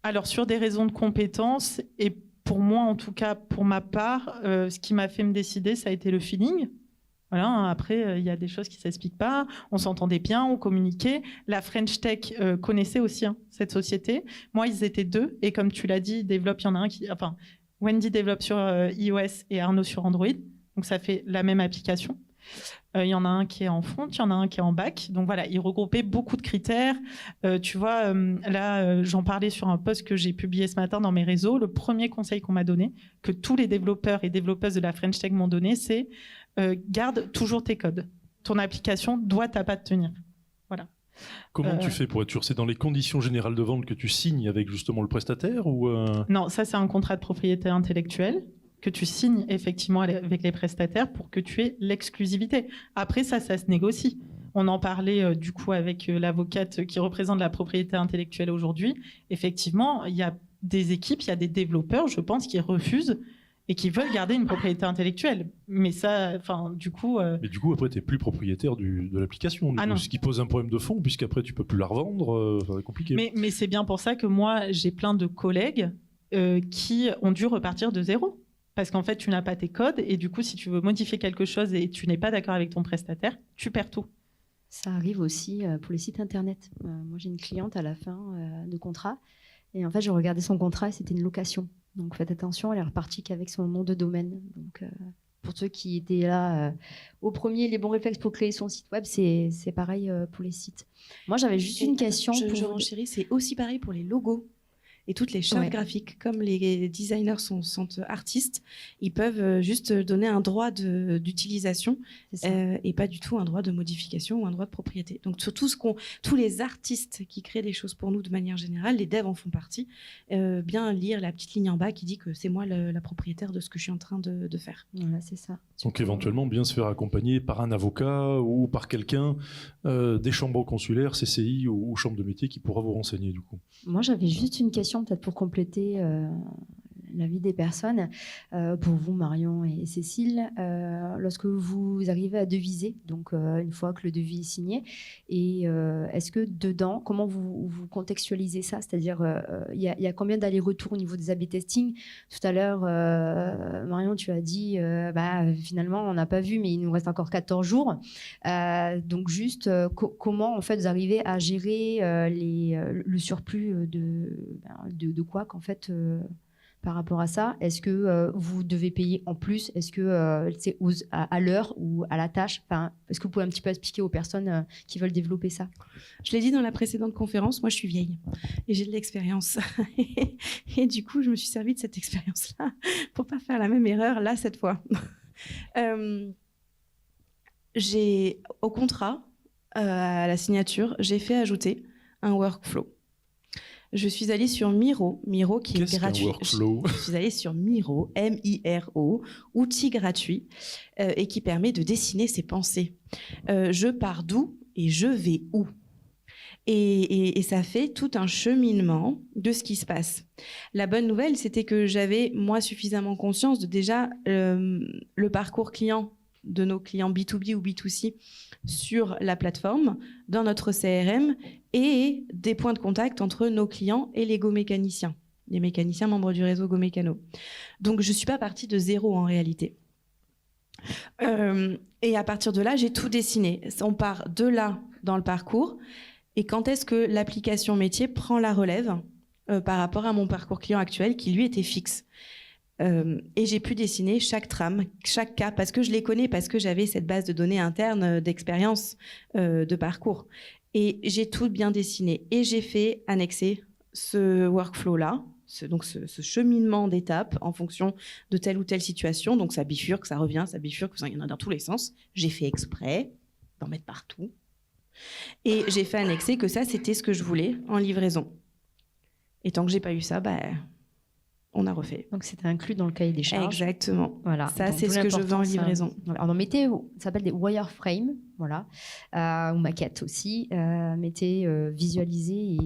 Alors, sur des raisons de compétences et pour moi, en tout cas, pour ma part, ce qui m'a fait me décider, ça a été le feeling. Voilà, après, il y a des choses qui ne s'expliquent pas. On s'entendait bien, on communiquait. La French Tech connaissait aussi cette société. Moi, ils étaient 2. Et comme tu l'as dit, il y en a un qui... Enfin, Wendy développe sur iOS et Arnaud sur Android. Donc, ça fait la même application. Il y en a un qui est en front, il y en a un qui est en back. Donc voilà, ils regroupaient beaucoup de critères. Tu vois, là, j'en parlais sur un post que j'ai publié ce matin dans mes réseaux. Le premier conseil qu'on m'a donné, que tous les développeurs et développeuses de la French Tech m'ont donné, c'est garde toujours tes codes. Ton application doit à pas te tenir. Voilà. Comment tu fais pour être sûr? C'est dans les conditions générales de vente que tu signes avec justement le prestataire ou Non, ça c'est un contrat de propriété intellectuelle que tu signes effectivement avec les prestataires pour que tu aies l'exclusivité. Après, ça se négocie. On en parlait du coup avec l'avocate qui représente la propriété intellectuelle aujourd'hui. Effectivement, il y a des équipes, il y a des développeurs, je pense, qui refusent et qui veulent garder une propriété intellectuelle. Mais ça, enfin, du coup... Mais du coup, après, tu n'es plus propriétaire de l'application. Ah non. Ce qui pose un problème de fond, puisqu'après, tu ne peux plus la revendre. Ça va être compliqué. Mais c'est bien pour ça que moi, j'ai plein de collègues qui ont dû repartir de zéro. Parce qu'en fait, tu n'as pas tes codes et du coup, si tu veux modifier quelque chose et tu n'es pas d'accord avec ton prestataire, tu perds tout. Ça arrive aussi pour les sites internet. Moi, j'ai une cliente à la fin de contrat et en fait, je regardais son contrat et c'était une location. Donc, faites attention, elle est repartie qu'avec son nom de domaine. Donc, pour ceux qui étaient là au premier, les bons réflexes pour créer son site web, c'est pareil pour les sites. Moi, j'avais juste une question. Je renchéris, c'est aussi pareil pour les logos. Et toutes les chartes graphiques, comme les designers sont artistes, ils peuvent juste donner un droit d'utilisation et pas du tout un droit de modification ou un droit de propriété. Donc sur tous les artistes qui créent des choses pour nous de manière générale, les devs en font partie, bien lire la petite ligne en bas qui dit que c'est moi la propriétaire de ce que je suis en train de faire. Voilà, c'est ça. Donc éventuellement bien se faire accompagner par un avocat ou par quelqu'un des chambres consulaires, CCI ou chambres de métier qui pourra vous renseigner du coup. Moi j'avais juste une question peut-être pour compléter la vie des personnes. Pour vous, Marion et Cécile, lorsque vous arrivez à deviser, donc une fois que le devis est signé, et est-ce que dedans, comment vous contextualisez ça? C'est-à-dire, il y a combien d'allers-retours au niveau des A/B testing? Tout à l'heure, Marion, tu as dit, finalement, on n'a pas vu, mais il nous reste encore 14 jours. Donc juste, comment en fait vous arrivez à gérer le surplus de quoi qu'en fait par rapport à ça? Est-ce que vous devez payer en plus? Est-ce que c'est à l'heure ou à la tâche? Est-ce que vous pouvez un petit peu expliquer aux personnes qui veulent développer ça? Je l'ai dit dans la précédente conférence, moi je suis vieille et j'ai de l'expérience. Et du coup, je me suis servi de cette expérience-là pour pas faire la même erreur là cette fois. Au contrat, à la signature, j'ai fait ajouter un workflow. Je suis allée sur Miro qui est gratuit. Je suis allée sur Miro, M-I-R-O, outil gratuit et qui permet de dessiner ses pensées. Je pars d'où et je vais où. Et ça fait tout un cheminement de ce qui se passe. La bonne nouvelle, c'était que j'avais, moi, suffisamment conscience de déjà le parcours client de nos clients B2B ou B2C sur la plateforme, dans notre CRM, et des points de contact entre nos clients et les go-mécaniciens, les mécaniciens membres du réseau Go-Mécano. Donc, je ne suis pas partie de zéro en réalité. Et à partir de là, j'ai tout dessiné. On part de là dans le parcours. Et quand est-ce que l'application métier prend la relève par rapport à mon parcours client actuel qui, lui, était fixe. Et j'ai pu dessiner chaque trame, chaque cas, parce que je les connais, parce que j'avais cette base de données interne d'expérience de parcours. Et j'ai tout bien dessiné. Et j'ai fait annexer ce workflow-là, ce cheminement d'étapes en fonction de telle ou telle situation. Donc ça bifurque, ça revient, ça bifurque, il y en a dans tous les sens. J'ai fait exprès d'en mettre partout. Et j'ai fait annexer que ça, c'était ce que je voulais en livraison. Et tant que j'ai pas eu ça, on a refait. Donc c'était inclus dans le cahier des charges. Exactement. Voilà. Ça, c'est ce que je veux en livraison. Alors mettez, ça s'appelle des wireframes, voilà, ou maquettes aussi. Visualisez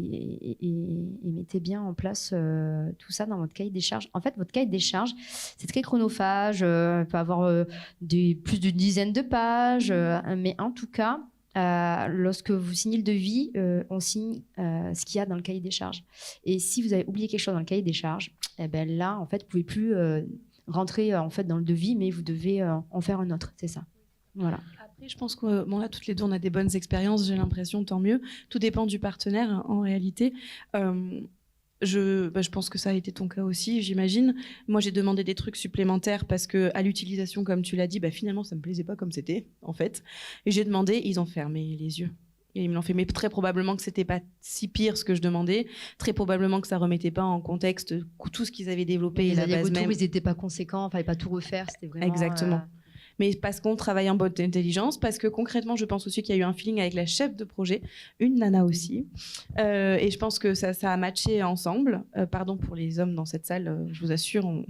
et mettez bien en place tout ça dans votre cahier des charges. En fait, votre cahier des charges, c'est très chronophage, peut avoir plus d'une dizaine de pages, mais en tout cas, lorsque vous signez le devis, on signe ce qu'il y a dans le cahier des charges. Et si vous avez oublié quelque chose dans le cahier des charges, là, en fait, vous pouvez plus rentrer en fait dans le devis, mais vous devez en faire un autre. C'est ça. Voilà. Après, je pense que là, toutes les deux, on a des bonnes expériences. J'ai l'impression, tant mieux. Tout dépend du partenaire, en réalité. Je pense que ça a été ton cas aussi, j'imagine. Moi, j'ai demandé des trucs supplémentaires parce que à l'utilisation, comme tu l'as dit, finalement, ça me plaisait pas comme c'était, en fait. Et j'ai demandé, ils ont fermé les yeux. Et ils me l'ont fait, mais très probablement que c'était pas si pire ce que je demandais. Très probablement que ça remettait pas en contexte tout ce qu'ils avaient développé et la base même. Ils n'étaient pas conséquents, fallait pas tout refaire. C'était vraiment. Exactement. Mais parce qu'on travaille en bonne intelligence, parce que concrètement, je pense aussi qu'il y a eu un feeling avec la chef de projet, une nana aussi. Et je pense que ça a matché ensemble. Pardon pour les hommes dans cette salle, je vous assure.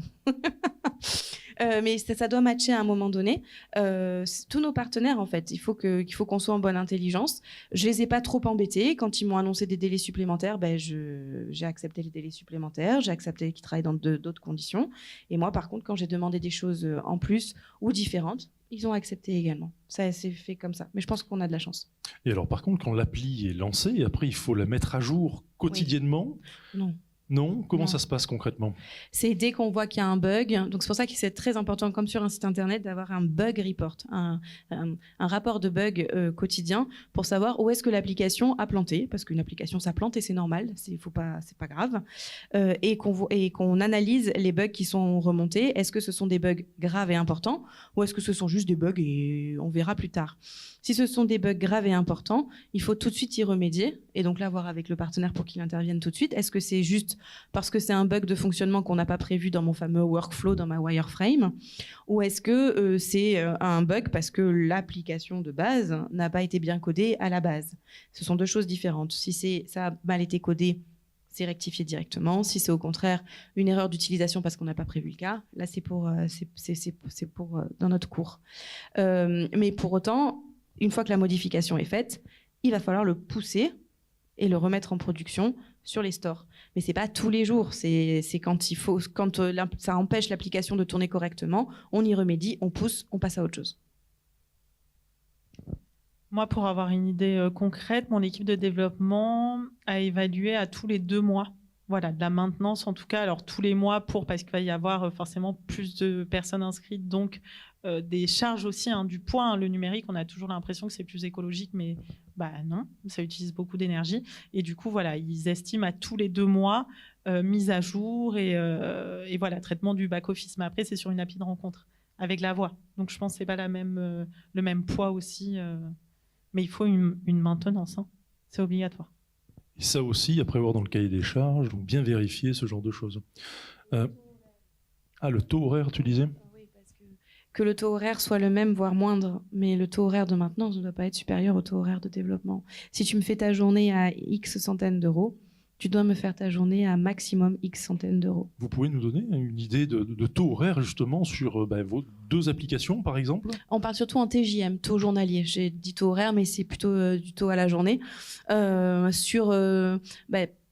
Mais ça doit matcher à un moment donné. Tous nos partenaires, en fait, il faut qu'on soit en bonne intelligence. Je les ai pas trop embêtés. Quand ils m'ont annoncé des délais supplémentaires, j'ai accepté les délais supplémentaires. J'ai accepté qu'ils travaillent dans d'autres conditions. Et moi, par contre, quand j'ai demandé des choses en plus ou différentes, ils ont accepté également. Ça s'est fait comme ça. Mais je pense qu'on a de la chance. Et alors, par contre, quand l'appli est lancée, après, il faut la mettre à jour quotidiennement. Oui. Non, comment Non. ça se passe concrètement? C'est dès qu'on voit qu'il y a un bug. Donc c'est pour ça que c'est très important, comme sur un site internet, d'avoir un bug report, un rapport de bug quotidien pour savoir où est-ce que l'application a planté, parce qu'une application ça plante et c'est normal, c'est pas grave, et qu'on analyse les bugs qui sont remontés. Est-ce que ce sont des bugs graves et importants ou est-ce que ce sont juste des bugs et on verra plus tard. Si ce sont des bugs graves et importants, il faut tout de suite y remédier et donc là voir avec le partenaire pour qu'il intervienne tout de suite. Est-ce que c'est juste parce que c'est un bug de fonctionnement qu'on n'a pas prévu dans mon fameux workflow, dans ma wireframe, ou est-ce que c'est un bug parce que l'application de base n'a pas été bien codée à la base? Ce sont deux choses différentes. Si ça a mal été codé, c'est rectifié directement. Si c'est au contraire une erreur d'utilisation parce qu'on n'a pas prévu le cas, là c'est pour dans notre cours. Mais pour autant, une fois que la modification est faite, il va falloir le pousser et le remettre en production sur les stores. Mais c'est pas tous les jours. C'est quand ça empêche l'application de tourner correctement, on y remédie, on pousse, on passe à autre chose. Moi, pour avoir une idée concrète, mon équipe de développement a évalué à tous les 2 mois. Voilà, de la maintenance en tout cas. Alors tous les mois parce qu'il va y avoir forcément plus de personnes inscrites, donc des charges aussi, du poids. Le numérique, on a toujours l'impression que c'est plus écologique, mais non, ça utilise beaucoup d'énergie. Et du coup, voilà, ils estiment à tous les 2 mois mise à jour et voilà, traitement du back-office. Mais après, c'est sur une appli de rencontre avec la voix. Donc je pense que c'est pas le même poids aussi. Mais il faut une maintenance, c'est obligatoire. Et ça aussi, à prévoir dans le cahier des charges, donc bien vérifier ce genre de choses. Le taux horaire, tu disais ? Oui, parce que le taux horaire soit le même, voire moindre, mais le taux horaire de maintenance ne doit pas être supérieur au taux horaire de développement. Si tu me fais ta journée à X centaines d'euros, tu dois me faire ta journée à maximum X centaines d'euros. Vous pouvez nous donner une idée de taux horaire justement sur vos 2 applications par exemple ? On parle surtout en TJM, taux journalier. J'ai dit taux horaire, mais c'est plutôt du taux à la journée.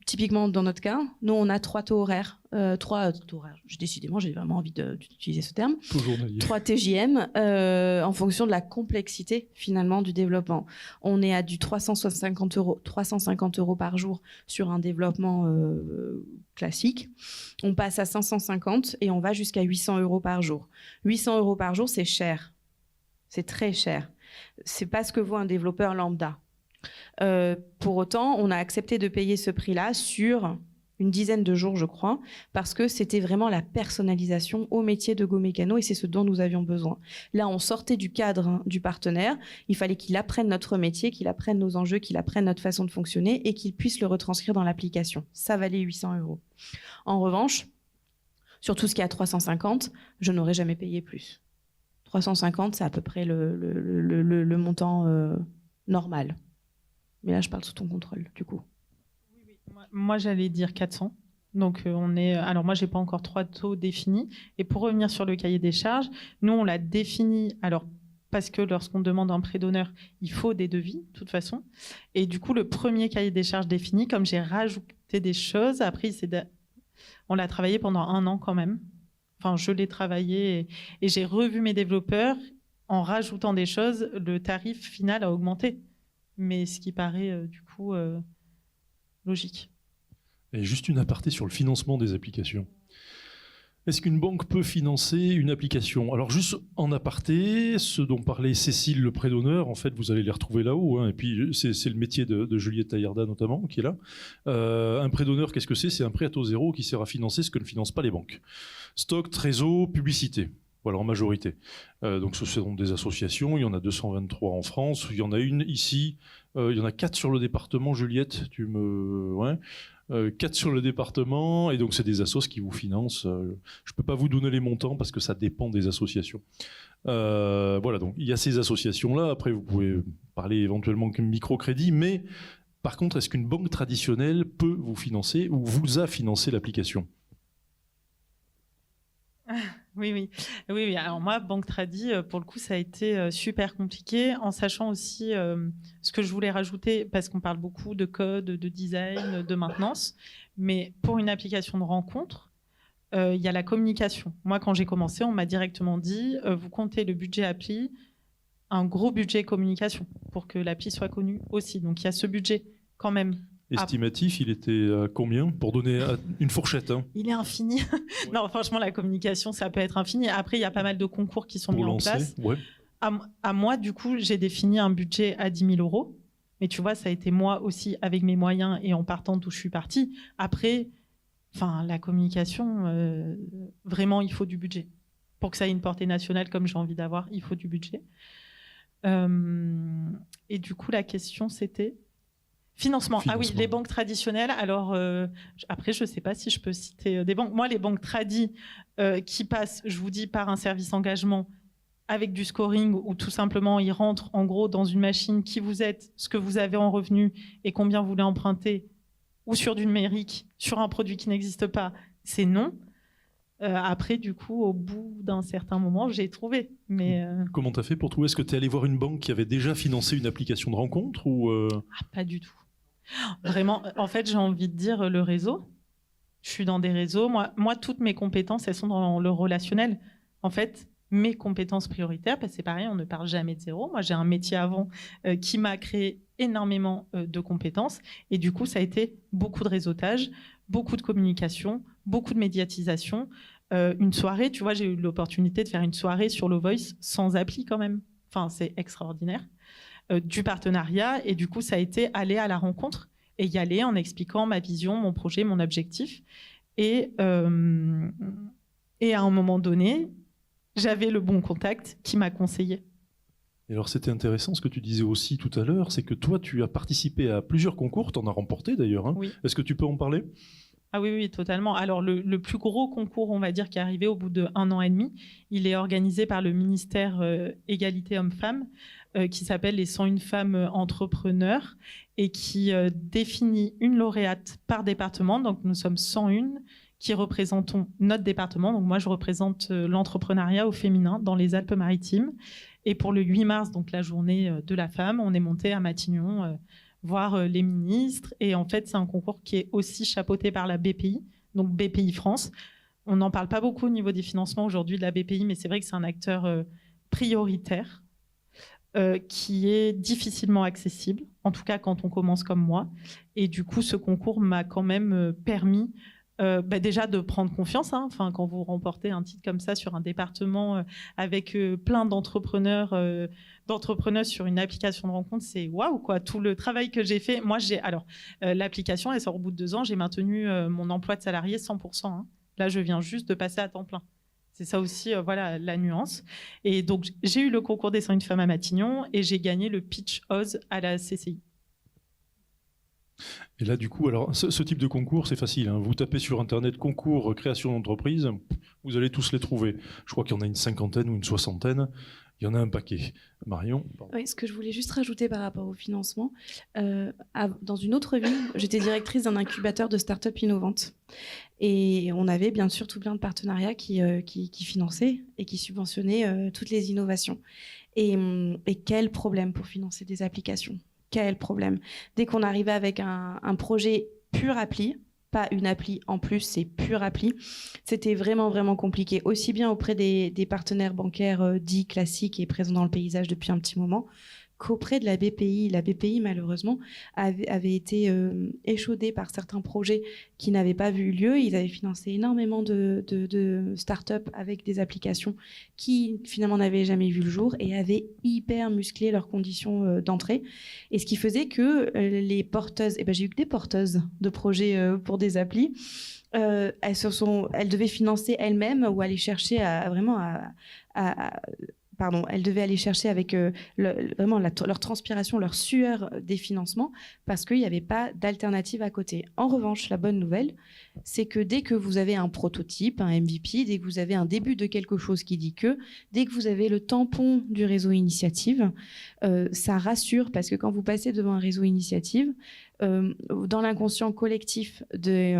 Typiquement dans notre cas, nous on a 3 taux horaires. 3 taux horaires. Décidément, j'ai vraiment envie d'utiliser ce terme. Taux journalier. 3 TJM en fonction de la complexité finalement du développement. On est à du 350 € par jour sur un développement classique. On passe à 550 et on va jusqu'à 800 € par jour. 800 € par jour, c'est cher. C'est très cher. C'est pas ce que vaut un développeur lambda. Pour autant, on a accepté de payer ce prix-là sur une dizaine de jours, je crois, parce que c'était vraiment la personnalisation au métier de Go Mécano et c'est ce dont nous avions besoin. Là, on sortait du cadre du partenaire. Il fallait qu'il apprenne notre métier, qu'il apprenne nos enjeux, qu'il apprenne notre façon de fonctionner et qu'il puisse le retranscrire dans l'application. Ça valait 800 €. En revanche, sur tout ce qui est à 350, je n'aurais jamais payé plus. 350, c'est à peu près le montant normal. Mais là, je parle sous ton contrôle, du coup. Oui. Moi, j'allais dire 400. Donc, alors, moi, je n'ai pas encore 3 taux définis. Et pour revenir sur le cahier des charges, nous, on l'a défini. Alors, parce que lorsqu'on demande un prêt d'honneur, il faut des devis, de toute façon. Et du coup, le premier cahier des charges défini, comme j'ai rajouté des choses, après, on l'a travaillé pendant 1 an quand même. Enfin, je l'ai travaillé et j'ai revu mes développeurs. En rajoutant des choses, le tarif final a augmenté. Mais ce qui paraît du coup logique. Et juste une aparté sur le financement des applications. Est-ce qu'une banque peut financer une application ? Alors juste en aparté, ce dont parlait Cécile, le prêt d'honneur, en fait vous allez les retrouver là-haut, et puis c'est le métier de Juliette Taillarda notamment qui est là. Un prêt d'honneur, qu'est-ce que c'est ? C'est un prêt à taux zéro qui sert à financer ce que ne financent pas les banques. Stock, trésor, publicité. Voilà, en majorité. Donc ce sont des associations, il y en a 223 en France, il y en a une ici, il y en a 4 sur le département, Juliette, 4 sur le département, et donc c'est des assos qui vous financent. Je ne peux pas vous donner les montants parce que ça dépend des associations. Voilà, donc il y a ces associations-là, après vous pouvez parler éventuellement de microcrédit, mais par contre, est-ce qu'une banque traditionnelle peut vous financer ou vous a financé l'application ? Oui. Alors moi, Banque Tradi, pour le coup, ça a été super compliqué, en sachant aussi ce que je voulais rajouter, parce qu'on parle beaucoup de code, de design, de maintenance, mais pour une application de rencontre, il y a la communication. Moi, quand j'ai commencé, on m'a directement dit, vous comptez le budget appli, un gros budget communication, pour que l'appli soit connue aussi. Donc il y a ce budget quand même. Estimatif, il était à combien ? Pour donner une fourchette. Il est infini. Ouais. Non, franchement, la communication, ça peut être infini. Après, il y a pas mal de concours qui sont mis en place. Ouais. À moi, du coup, j'ai défini un budget à 10 000 €. Mais tu vois, ça a été moi aussi avec mes moyens et en partant d'où je suis partie. Après, la communication, vraiment, il faut du budget. Pour que ça ait une portée nationale comme j'ai envie d'avoir, il faut du budget. Et du coup, la question, c'était... Financement. Ah oui, les banques traditionnelles. Alors, après, je ne sais pas si je peux citer des banques. Moi, les banques tradis qui passent, je vous dis, par un service engagement avec du scoring où tout simplement, ils rentrent en gros dans une machine qui vous êtes, ce que vous avez en revenu et combien vous voulez emprunter, ou sur du numérique, sur un produit qui n'existe pas, c'est non. Après, du coup, au bout d'un certain moment, j'ai trouvé. Mais comment tu as fait pour trouver ? Est-ce que tu es allé voir une banque qui avait déjà financé une application de rencontre ou pas du tout. Vraiment, en fait, j'ai envie de dire le réseau. Je suis dans des réseaux. Moi, toutes mes compétences, elles sont dans le relationnel. En fait, mes compétences prioritaires, parce que c'est pareil, on ne part jamais de zéro. Moi, j'ai un métier avant qui m'a créé énormément de compétences. Et du coup, ça a été beaucoup de réseautage, beaucoup de communication, beaucoup de médiatisation. Une soirée, tu vois, j'ai eu l'opportunité de faire une soirée sur le Voice sans appli quand même. Enfin, c'est extraordinaire. Du partenariat. Et du coup, ça a été aller à la rencontre et y aller en expliquant ma vision, mon projet, mon objectif. Et à un moment donné, j'avais le bon contact qui m'a conseillé. Et alors c'était intéressant ce que tu disais aussi tout à l'heure, c'est que toi tu as participé à plusieurs concours, tu en as remporté d'ailleurs. Hein. Oui. Est-ce que tu peux en parler ? Ah oui, totalement. Alors le plus gros concours, on va dire, qui est arrivé au bout d'1 an et demi, il est organisé par le ministère Égalité Hommes-Femmes, qui s'appelle les 101 femmes entrepreneurs et qui définit une lauréate par département. Donc nous sommes 101 qui représentons notre département. Donc moi, je représente l'entrepreneuriat au féminin dans les Alpes-Maritimes. Et pour le 8 mars, donc la journée de la femme, on est monté à Matignon voir les ministres. Et en fait, c'est un concours qui est aussi chapeauté par la BPI, donc BPI France. On n'en parle pas beaucoup au niveau des financements aujourd'hui de la BPI, mais c'est vrai que c'est un acteur prioritaire qui est difficilement accessible, en tout cas quand on commence comme moi. Et du coup, ce concours m'a quand même permis déjà de prendre confiance. Hein. Enfin, quand vous remportez un titre comme ça sur un département avec plein d'entrepreneurs sur une application de rencontre, c'est waouh quoi. Tout le travail que j'ai fait. Moi, l'application, elle sort au bout de 2 ans. J'ai maintenu mon emploi de salarié 100%. Hein. Là, je viens juste de passer à temps plein. C'est ça aussi, voilà, la nuance. Et donc, j'ai eu le concours des 101 femmes à Matignon et j'ai gagné le Pitch Oz à la CCI. Et là, du coup, alors, ce type de concours, c'est facile. Hein. Vous tapez sur Internet concours création d'entreprise, vous allez tous les trouver. Je crois qu'il y en a une 50aine ou une 60aine. Il y en a un paquet. Marion ? Oui, ce que je voulais juste rajouter par rapport au financement, dans une autre ville, j'étais directrice d'un incubateur de start-up innovantes. Et on avait bien sûr tout plein de partenariats qui finançaient et qui subventionnaient toutes les innovations. Et quel problème pour financer des applications ? Quel problème. Dès qu'on arrivait avec un projet pur appli, pas une appli en plus, c'est pur appli, c'était vraiment, vraiment compliqué, aussi bien auprès des partenaires bancaires dits classiques et présents dans le paysage depuis un petit moment, qu'auprès de la BPI. La BPI, malheureusement, avait été échaudée par certains projets qui n'avaient pas vu lieu. Ils avaient financé énormément de start-up avec des applications qui, finalement, n'avaient jamais vu le jour et avaient hyper musclé leurs conditions d'entrée. Et ce qui faisait que les porteuses... j'ai eu que des porteuses de projets pour des applis. Elles devaient financer elles-mêmes ou aller chercher elles devaient aller chercher avec vraiment leur transpiration, leur sueur des financements parce qu'il n'y avait pas d'alternative à côté. En revanche, la bonne nouvelle, c'est que dès que vous avez un prototype, un MVP, dès que vous avez un début de quelque chose qui dit que, dès que vous avez le tampon du réseau initiative, ça rassure parce que quand vous passez devant un réseau initiative, dans l'inconscient collectif des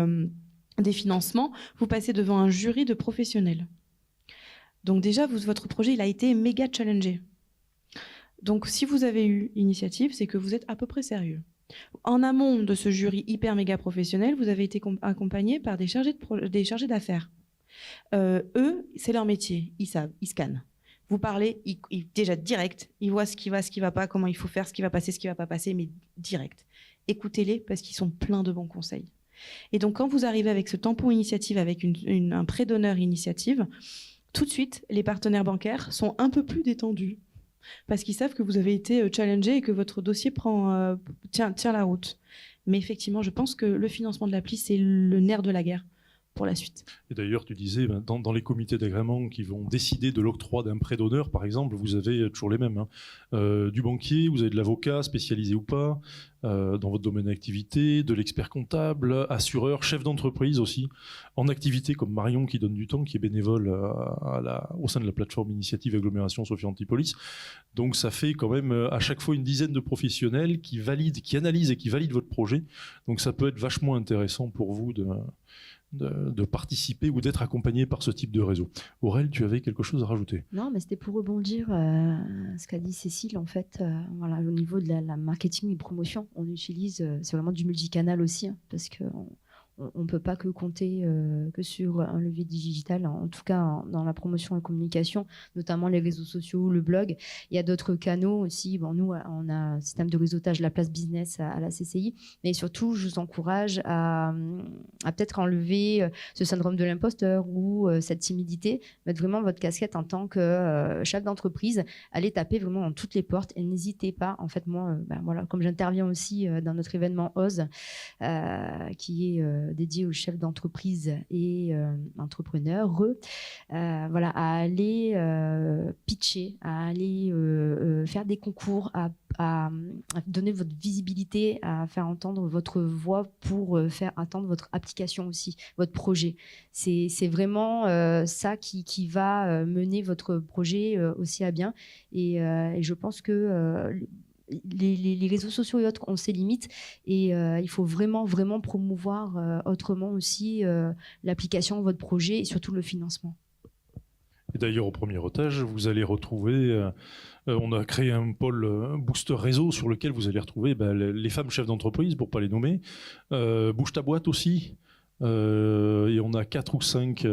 financements, vous passez devant un jury de professionnels. Donc déjà, votre projet, il a été méga challengé. Donc si vous avez eu initiative, c'est que vous êtes à peu près sérieux. En amont de ce jury hyper méga professionnel, vous avez été accompagné par des chargés d'affaires. Eux, c'est leur métier, ils savent, ils scannent. Vous parlez, déjà direct, ils voient ce qui va pas, comment il faut faire, ce qui va passer, ce qui va pas passer, mais direct. Écoutez-les parce qu'ils sont pleins de bons conseils. Et donc quand vous arrivez avec ce tampon initiative, avec un prêt d'honneur initiative, tout de suite, les partenaires bancaires sont un peu plus détendus parce qu'ils savent que vous avez été challengé et que votre dossier tient la route. Mais effectivement, je pense que le financement de l'appli, c'est le nerf de la guerre pour la suite. Et d'ailleurs, tu disais, dans les comités d'agrément qui vont décider de l'octroi d'un prêt d'honneur, par exemple, vous avez toujours les mêmes. Hein. Du banquier, vous avez de l'avocat, spécialisé ou pas, dans votre domaine d'activité, de l'expert comptable, assureur, chef d'entreprise aussi, en activité comme Marion qui donne du temps, qui est bénévole au sein de la plateforme Initiative Agglomération Sophia Antipolis. Donc ça fait quand même à chaque fois une dizaine de professionnels qui analysent et qui valident votre projet. Donc ça peut être vachement intéressant pour vous de participer ou d'être accompagné par ce type de réseau. Aurèle, tu avais quelque chose à rajouter? Non, mais c'était pour rebondir ce qu'a dit Cécile. En fait, voilà, au niveau de la marketing et promotion, on utilise, c'est vraiment du multicanal aussi, hein, parce qu'on ne peut pas que compter que sur un levier digital, en tout cas dans la promotion et la communication, notamment les réseaux sociaux, le blog. Il y a d'autres canaux aussi. Bon, nous, on a un système de réseautage, la place business à la CCI, mais surtout, je vous encourage à peut-être enlever ce syndrome de l'imposteur ou cette timidité, mettre vraiment votre casquette en tant que chef d'entreprise, allez taper vraiment dans toutes les portes et n'hésitez pas. En fait, moi, voilà, comme j'interviens aussi dans notre événement OSE, qui est dédié aux chefs d'entreprise et entrepreneurs, voilà, à aller pitcher, à aller faire des concours, à donner votre visibilité, à faire entendre votre voix pour faire entendre votre application aussi, votre projet. C'est vraiment ça qui va mener votre projet aussi à bien. Et je pense que les réseaux sociaux et autres ont ses limites et il faut vraiment promouvoir autrement aussi l'application, votre projet et surtout le financement. Et d'ailleurs, au premier otage, vous allez retrouver, on a créé un pôle Booster Réseau sur lequel vous allez retrouver les femmes chefs d'entreprise, pour ne pas les nommer, Bouge ta boîte aussi, et on a 4 ou 5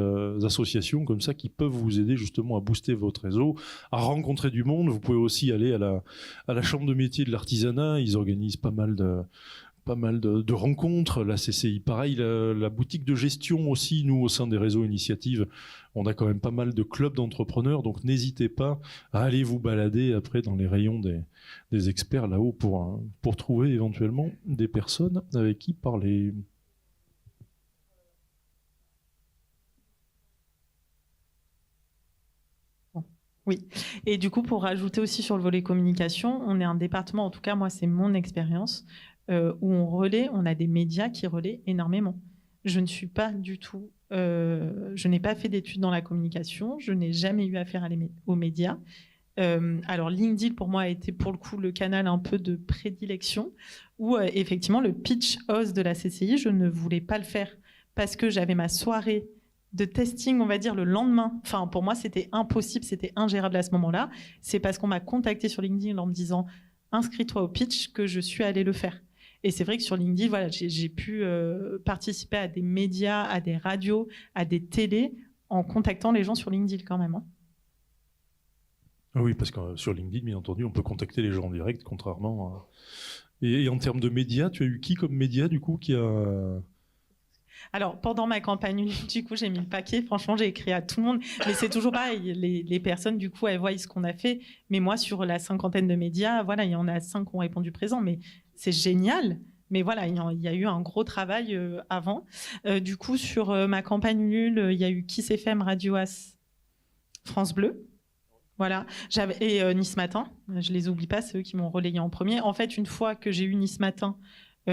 associations comme ça qui peuvent vous aider justement à booster votre réseau, à rencontrer du monde. Vous pouvez aussi aller à la chambre de métier de l'artisanat, ils organisent pas mal de rencontres, la CCI pareil, la boutique de gestion aussi, nous au sein des réseaux initiatives, on a quand même pas mal de clubs d'entrepreneurs, donc n'hésitez pas à aller vous balader après dans les rayons des experts là-haut pour trouver éventuellement des personnes avec qui parler. Oui, et du coup, pour rajouter aussi sur le volet communication, on est un département, en tout cas moi c'est mon expérience, où on a des médias qui relaient énormément. Je ne suis pas du tout, je n'ai pas fait d'études dans la communication, je n'ai jamais eu affaire aux médias. Alors LinkedIn pour moi a été pour le coup le canal un peu de prédilection, où effectivement le pitch OSE de la CCI, je ne voulais pas le faire parce que j'avais ma soirée de testing, on va dire, le lendemain. Enfin, pour moi, c'était impossible, c'était ingérable à ce moment-là. C'est parce qu'on m'a contacté sur LinkedIn en me disant « inscris-toi au pitch » que je suis allée le faire. Et c'est vrai que sur LinkedIn, voilà, j'ai pu participer à des médias, à des radios, à des télés, en contactant les gens sur LinkedIn quand même. Hein. Oui, parce que sur LinkedIn, bien entendu, on peut contacter les gens en direct, contrairement à... Et en termes de médias, tu as eu qui comme média, du coup, qui a... Alors, pendant ma campagne, du coup, j'ai mis le paquet. Franchement, j'ai écrit à tout le monde. Mais c'est toujours pareil. Les personnes, du coup, elles voient ce qu'on a fait. Mais moi, sur la 50aine de médias, voilà, il y en a 5 qui ont répondu présent. Mais c'est génial. Mais voilà, il y a eu un gros travail avant. Du coup, sur ma campagne nulle, il y a eu Kiss FM, Radio As, France Bleu. Voilà. Et Nice Matin. Je les oublie pas, c'est eux qui m'ont relayé en premier. En fait, une fois que j'ai eu Nice Matin,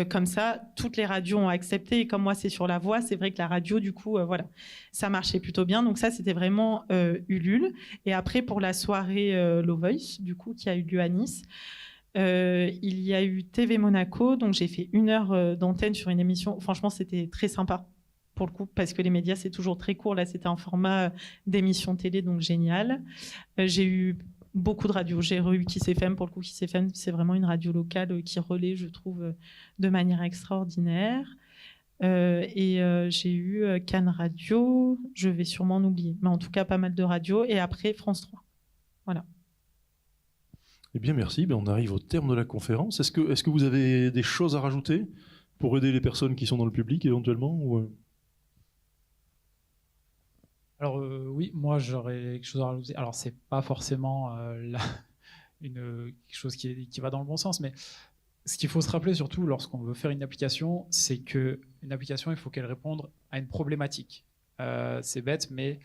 comme ça, toutes les radios ont accepté. Et comme moi, c'est sur la voix, c'est vrai que la radio, du coup, voilà, ça marchait plutôt bien. Donc ça, c'était vraiment Ulule. Et après, pour la soirée Low Voice, du coup, qui a eu lieu à Nice, il y a eu TV Monaco. Donc j'ai fait 1 heure d'antenne sur une émission. Franchement, c'était très sympa, pour le coup, parce que les médias, c'est toujours très court. Là, c'était un format d'émission télé, donc génial. J'ai eu beaucoup de radios. J'ai eu Kiss FM. Pour le coup, Kiss FM, c'est vraiment une radio locale qui relaie, je trouve, de manière extraordinaire. Et j'ai eu Cannes Radio. Je vais sûrement en oublier. Mais en tout cas, pas mal de radios. Et après, France 3. Voilà. Eh bien, merci. On arrive au terme de la conférence. Est-ce que vous avez des choses à rajouter pour aider les personnes qui sont dans le public, éventuellement ou... Alors oui, moi j'aurais quelque chose à rajouter. Alors c'est pas forcément quelque chose qui va dans le bon sens, mais ce qu'il faut se rappeler surtout lorsqu'on veut faire une application, c'est qu'une application, il faut qu'elle réponde à une problématique. C'est bête, mais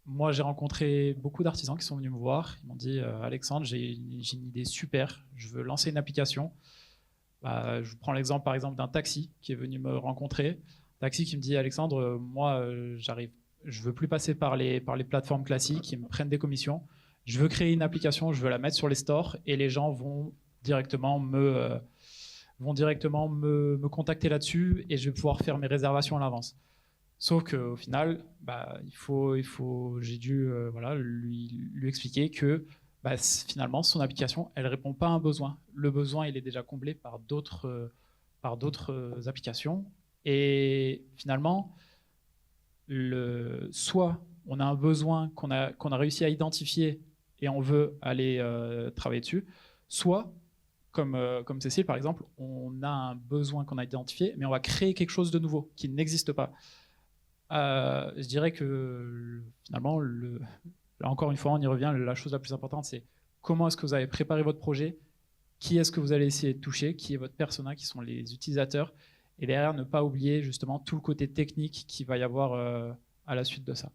moi j'ai rencontré beaucoup d'artisans qui sont venus me voir. Ils m'ont dit Alexandre, j'ai une idée super, je veux lancer une application. Je vous prends l'exemple par exemple d'un taxi qui est venu me rencontrer. Taxi qui me dit Alexandre, moi je veux plus passer par les plateformes classiques qui me prennent des commissions. Je veux créer une application, je veux la mettre sur les stores et les gens vont directement me contacter là-dessus et je vais pouvoir faire mes réservations à l'avance. Sauf qu'au final, j'ai dû lui expliquer que finalement, son application, elle ne répond pas à un besoin. Le besoin, il est déjà comblé par d'autres applications. Et finalement, soit on a un besoin qu'on a réussi à identifier et on veut aller travailler dessus, soit, comme Cécile par exemple, on a un besoin qu'on a identifié, mais on va créer quelque chose de nouveau qui n'existe pas. Je dirais que finalement, là encore une fois, on y revient, la chose la plus importante, c'est comment est-ce que vous avez préparé votre projet, qui est-ce que vous allez essayer de toucher, qui est votre persona, qui sont les utilisateurs, et derrière, ne pas oublier justement tout le côté technique qu'il va y avoir à la suite de ça.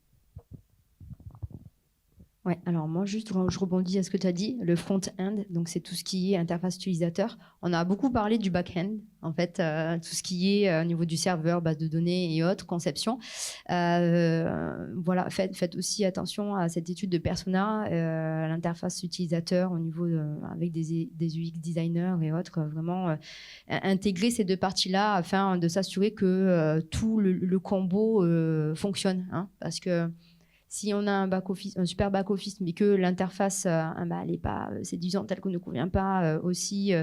Ouais, alors moi, juste, je rebondis à ce que tu as dit, le front-end, donc c'est tout ce qui est interface utilisateur. On a beaucoup parlé du back-end, en fait, tout ce qui est au niveau du serveur, base de données et autres, conception. Voilà, faites aussi attention à cette étude de persona, à l'interface utilisateur au niveau avec des UX designers et autres, vraiment intégrer ces deux parties-là afin de s'assurer que tout le combo fonctionne, hein, parce que si on a un super back-office, mais que l'interface elle n'est pas séduisante, elle ne convient pas aussi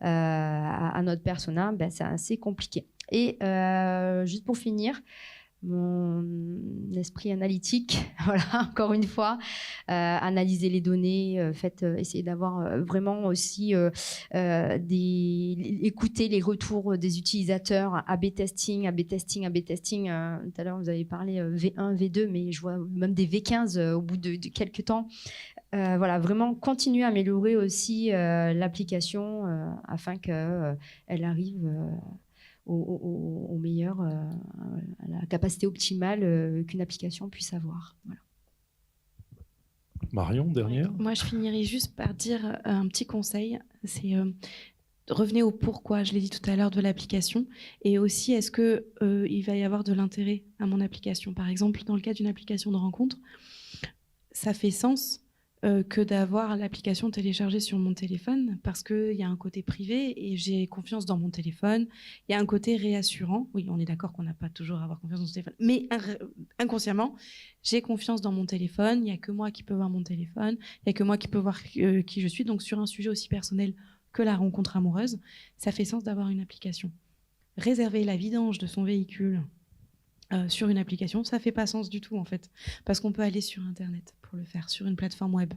à notre persona, c'est assez compliqué. Et juste pour finir, mon esprit analytique, voilà, encore une fois, analyser les données, essayer d'avoir vraiment aussi écouter les retours des utilisateurs, A/B testing. Tout à l'heure, vous avez parlé V1, V2, mais je vois même des V15 au bout de quelques temps. Voilà, vraiment continuer à améliorer aussi l'application afin qu'elle arrive au meilleur, à la capacité optimale qu'une application puisse avoir. Voilà. Marion, dernière. Moi, je finirai juste par dire un petit conseil, c'est revenez au pourquoi, je l'ai dit tout à l'heure, de l'application, et aussi est-ce qu'il va y avoir de l'intérêt à mon application. Par exemple, dans le cas d'une application de rencontre, ça fait sens que d'avoir l'application téléchargée sur mon téléphone parce qu'il y a un côté privé et j'ai confiance dans mon téléphone. Il y a un côté réassurant. Oui, on est d'accord qu'on n'a pas toujours à avoir confiance dans son téléphone, mais inconsciemment, j'ai confiance dans mon téléphone. Il n'y a que moi qui peux voir mon téléphone. Il n'y a que moi qui peux voir qui je suis. Donc, sur un sujet aussi personnel que la rencontre amoureuse, ça fait sens d'avoir une application. Réserver la vidange de son véhicule sur une application, ça fait pas sens du tout en fait, parce qu'on peut aller sur Internet pour le faire, sur une plateforme web.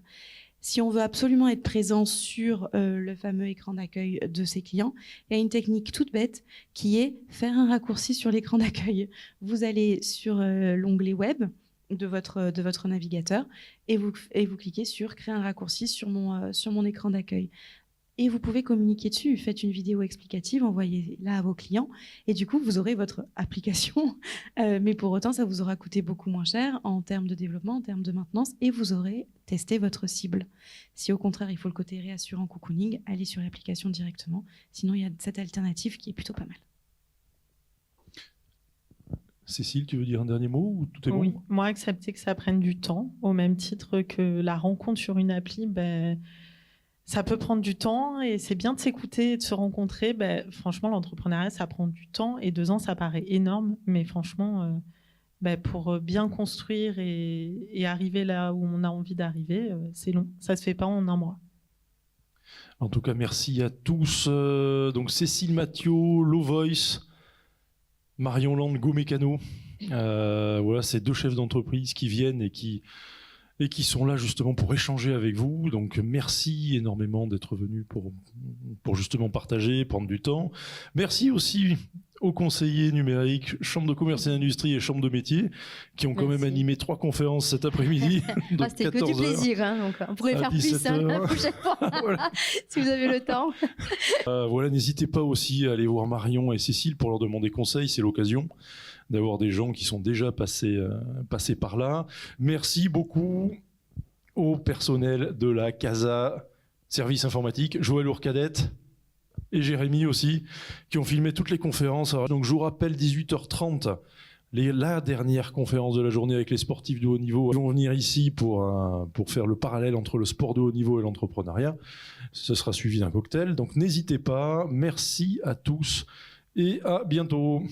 Si on veut absolument être présent sur le fameux écran d'accueil de ses clients, il y a une technique toute bête qui est faire un raccourci sur l'écran d'accueil. Vous allez sur l'onglet web de votre navigateur et vous cliquez sur créer un raccourci sur mon écran d'accueil. Et vous pouvez communiquer dessus. Faites une vidéo explicative, envoyez-la à vos clients. Et du coup, vous aurez votre application. Mais pour autant, ça vous aura coûté beaucoup moins cher en termes de développement, en termes de maintenance. Et vous aurez testé votre cible. Si au contraire, il faut le côté réassurant cocooning, allez sur l'application directement. Sinon, il y a cette alternative qui est plutôt pas mal. Cécile, tu veux dire un dernier mot ou tout est bon ? Oui, moi, accepter que ça prenne du temps, au même titre que la rencontre sur une appli, ça peut prendre du temps et c'est bien de s'écouter et de se rencontrer. Franchement, l'entrepreneuriat, ça prend du temps et 2 ans, ça paraît énorme. Mais franchement, pour bien construire et arriver là où on a envie d'arriver, c'est long. Ça ne se fait pas en 1 mois. En tout cas, merci à tous. Donc Cécile Mathieu, Low Voice, Marion Land, Go Mécano. Voilà, ces 2 chefs d'entreprise qui viennent et qui sont là justement pour échanger avec vous. Donc merci énormément d'être venus pour justement partager, prendre du temps. Merci aussi aux conseillers numériques, Chambre de commerce et d'industrie et Chambre de métier, qui ont quand même animé 3 conférences cet après-midi. C'était que du plaisir, hein, donc on pourrait faire plus la prochaine fois, voilà. Si vous avez le temps. Voilà, n'hésitez pas aussi à aller voir Marion et Cécile pour leur demander conseil, c'est l'occasion d'avoir des gens qui sont déjà passés par là. Merci beaucoup au personnel de la CASA Service Informatique, Joël Ourcadette et Jérémy aussi, qui ont filmé toutes les conférences. Alors, donc je vous rappelle, 18h30, la dernière conférence de la journée avec les sportifs de haut niveau. Ils vont venir ici pour faire le parallèle entre le sport de haut niveau et l'entrepreneuriat. Ce sera suivi d'un cocktail. Donc n'hésitez pas. Merci à tous et à bientôt.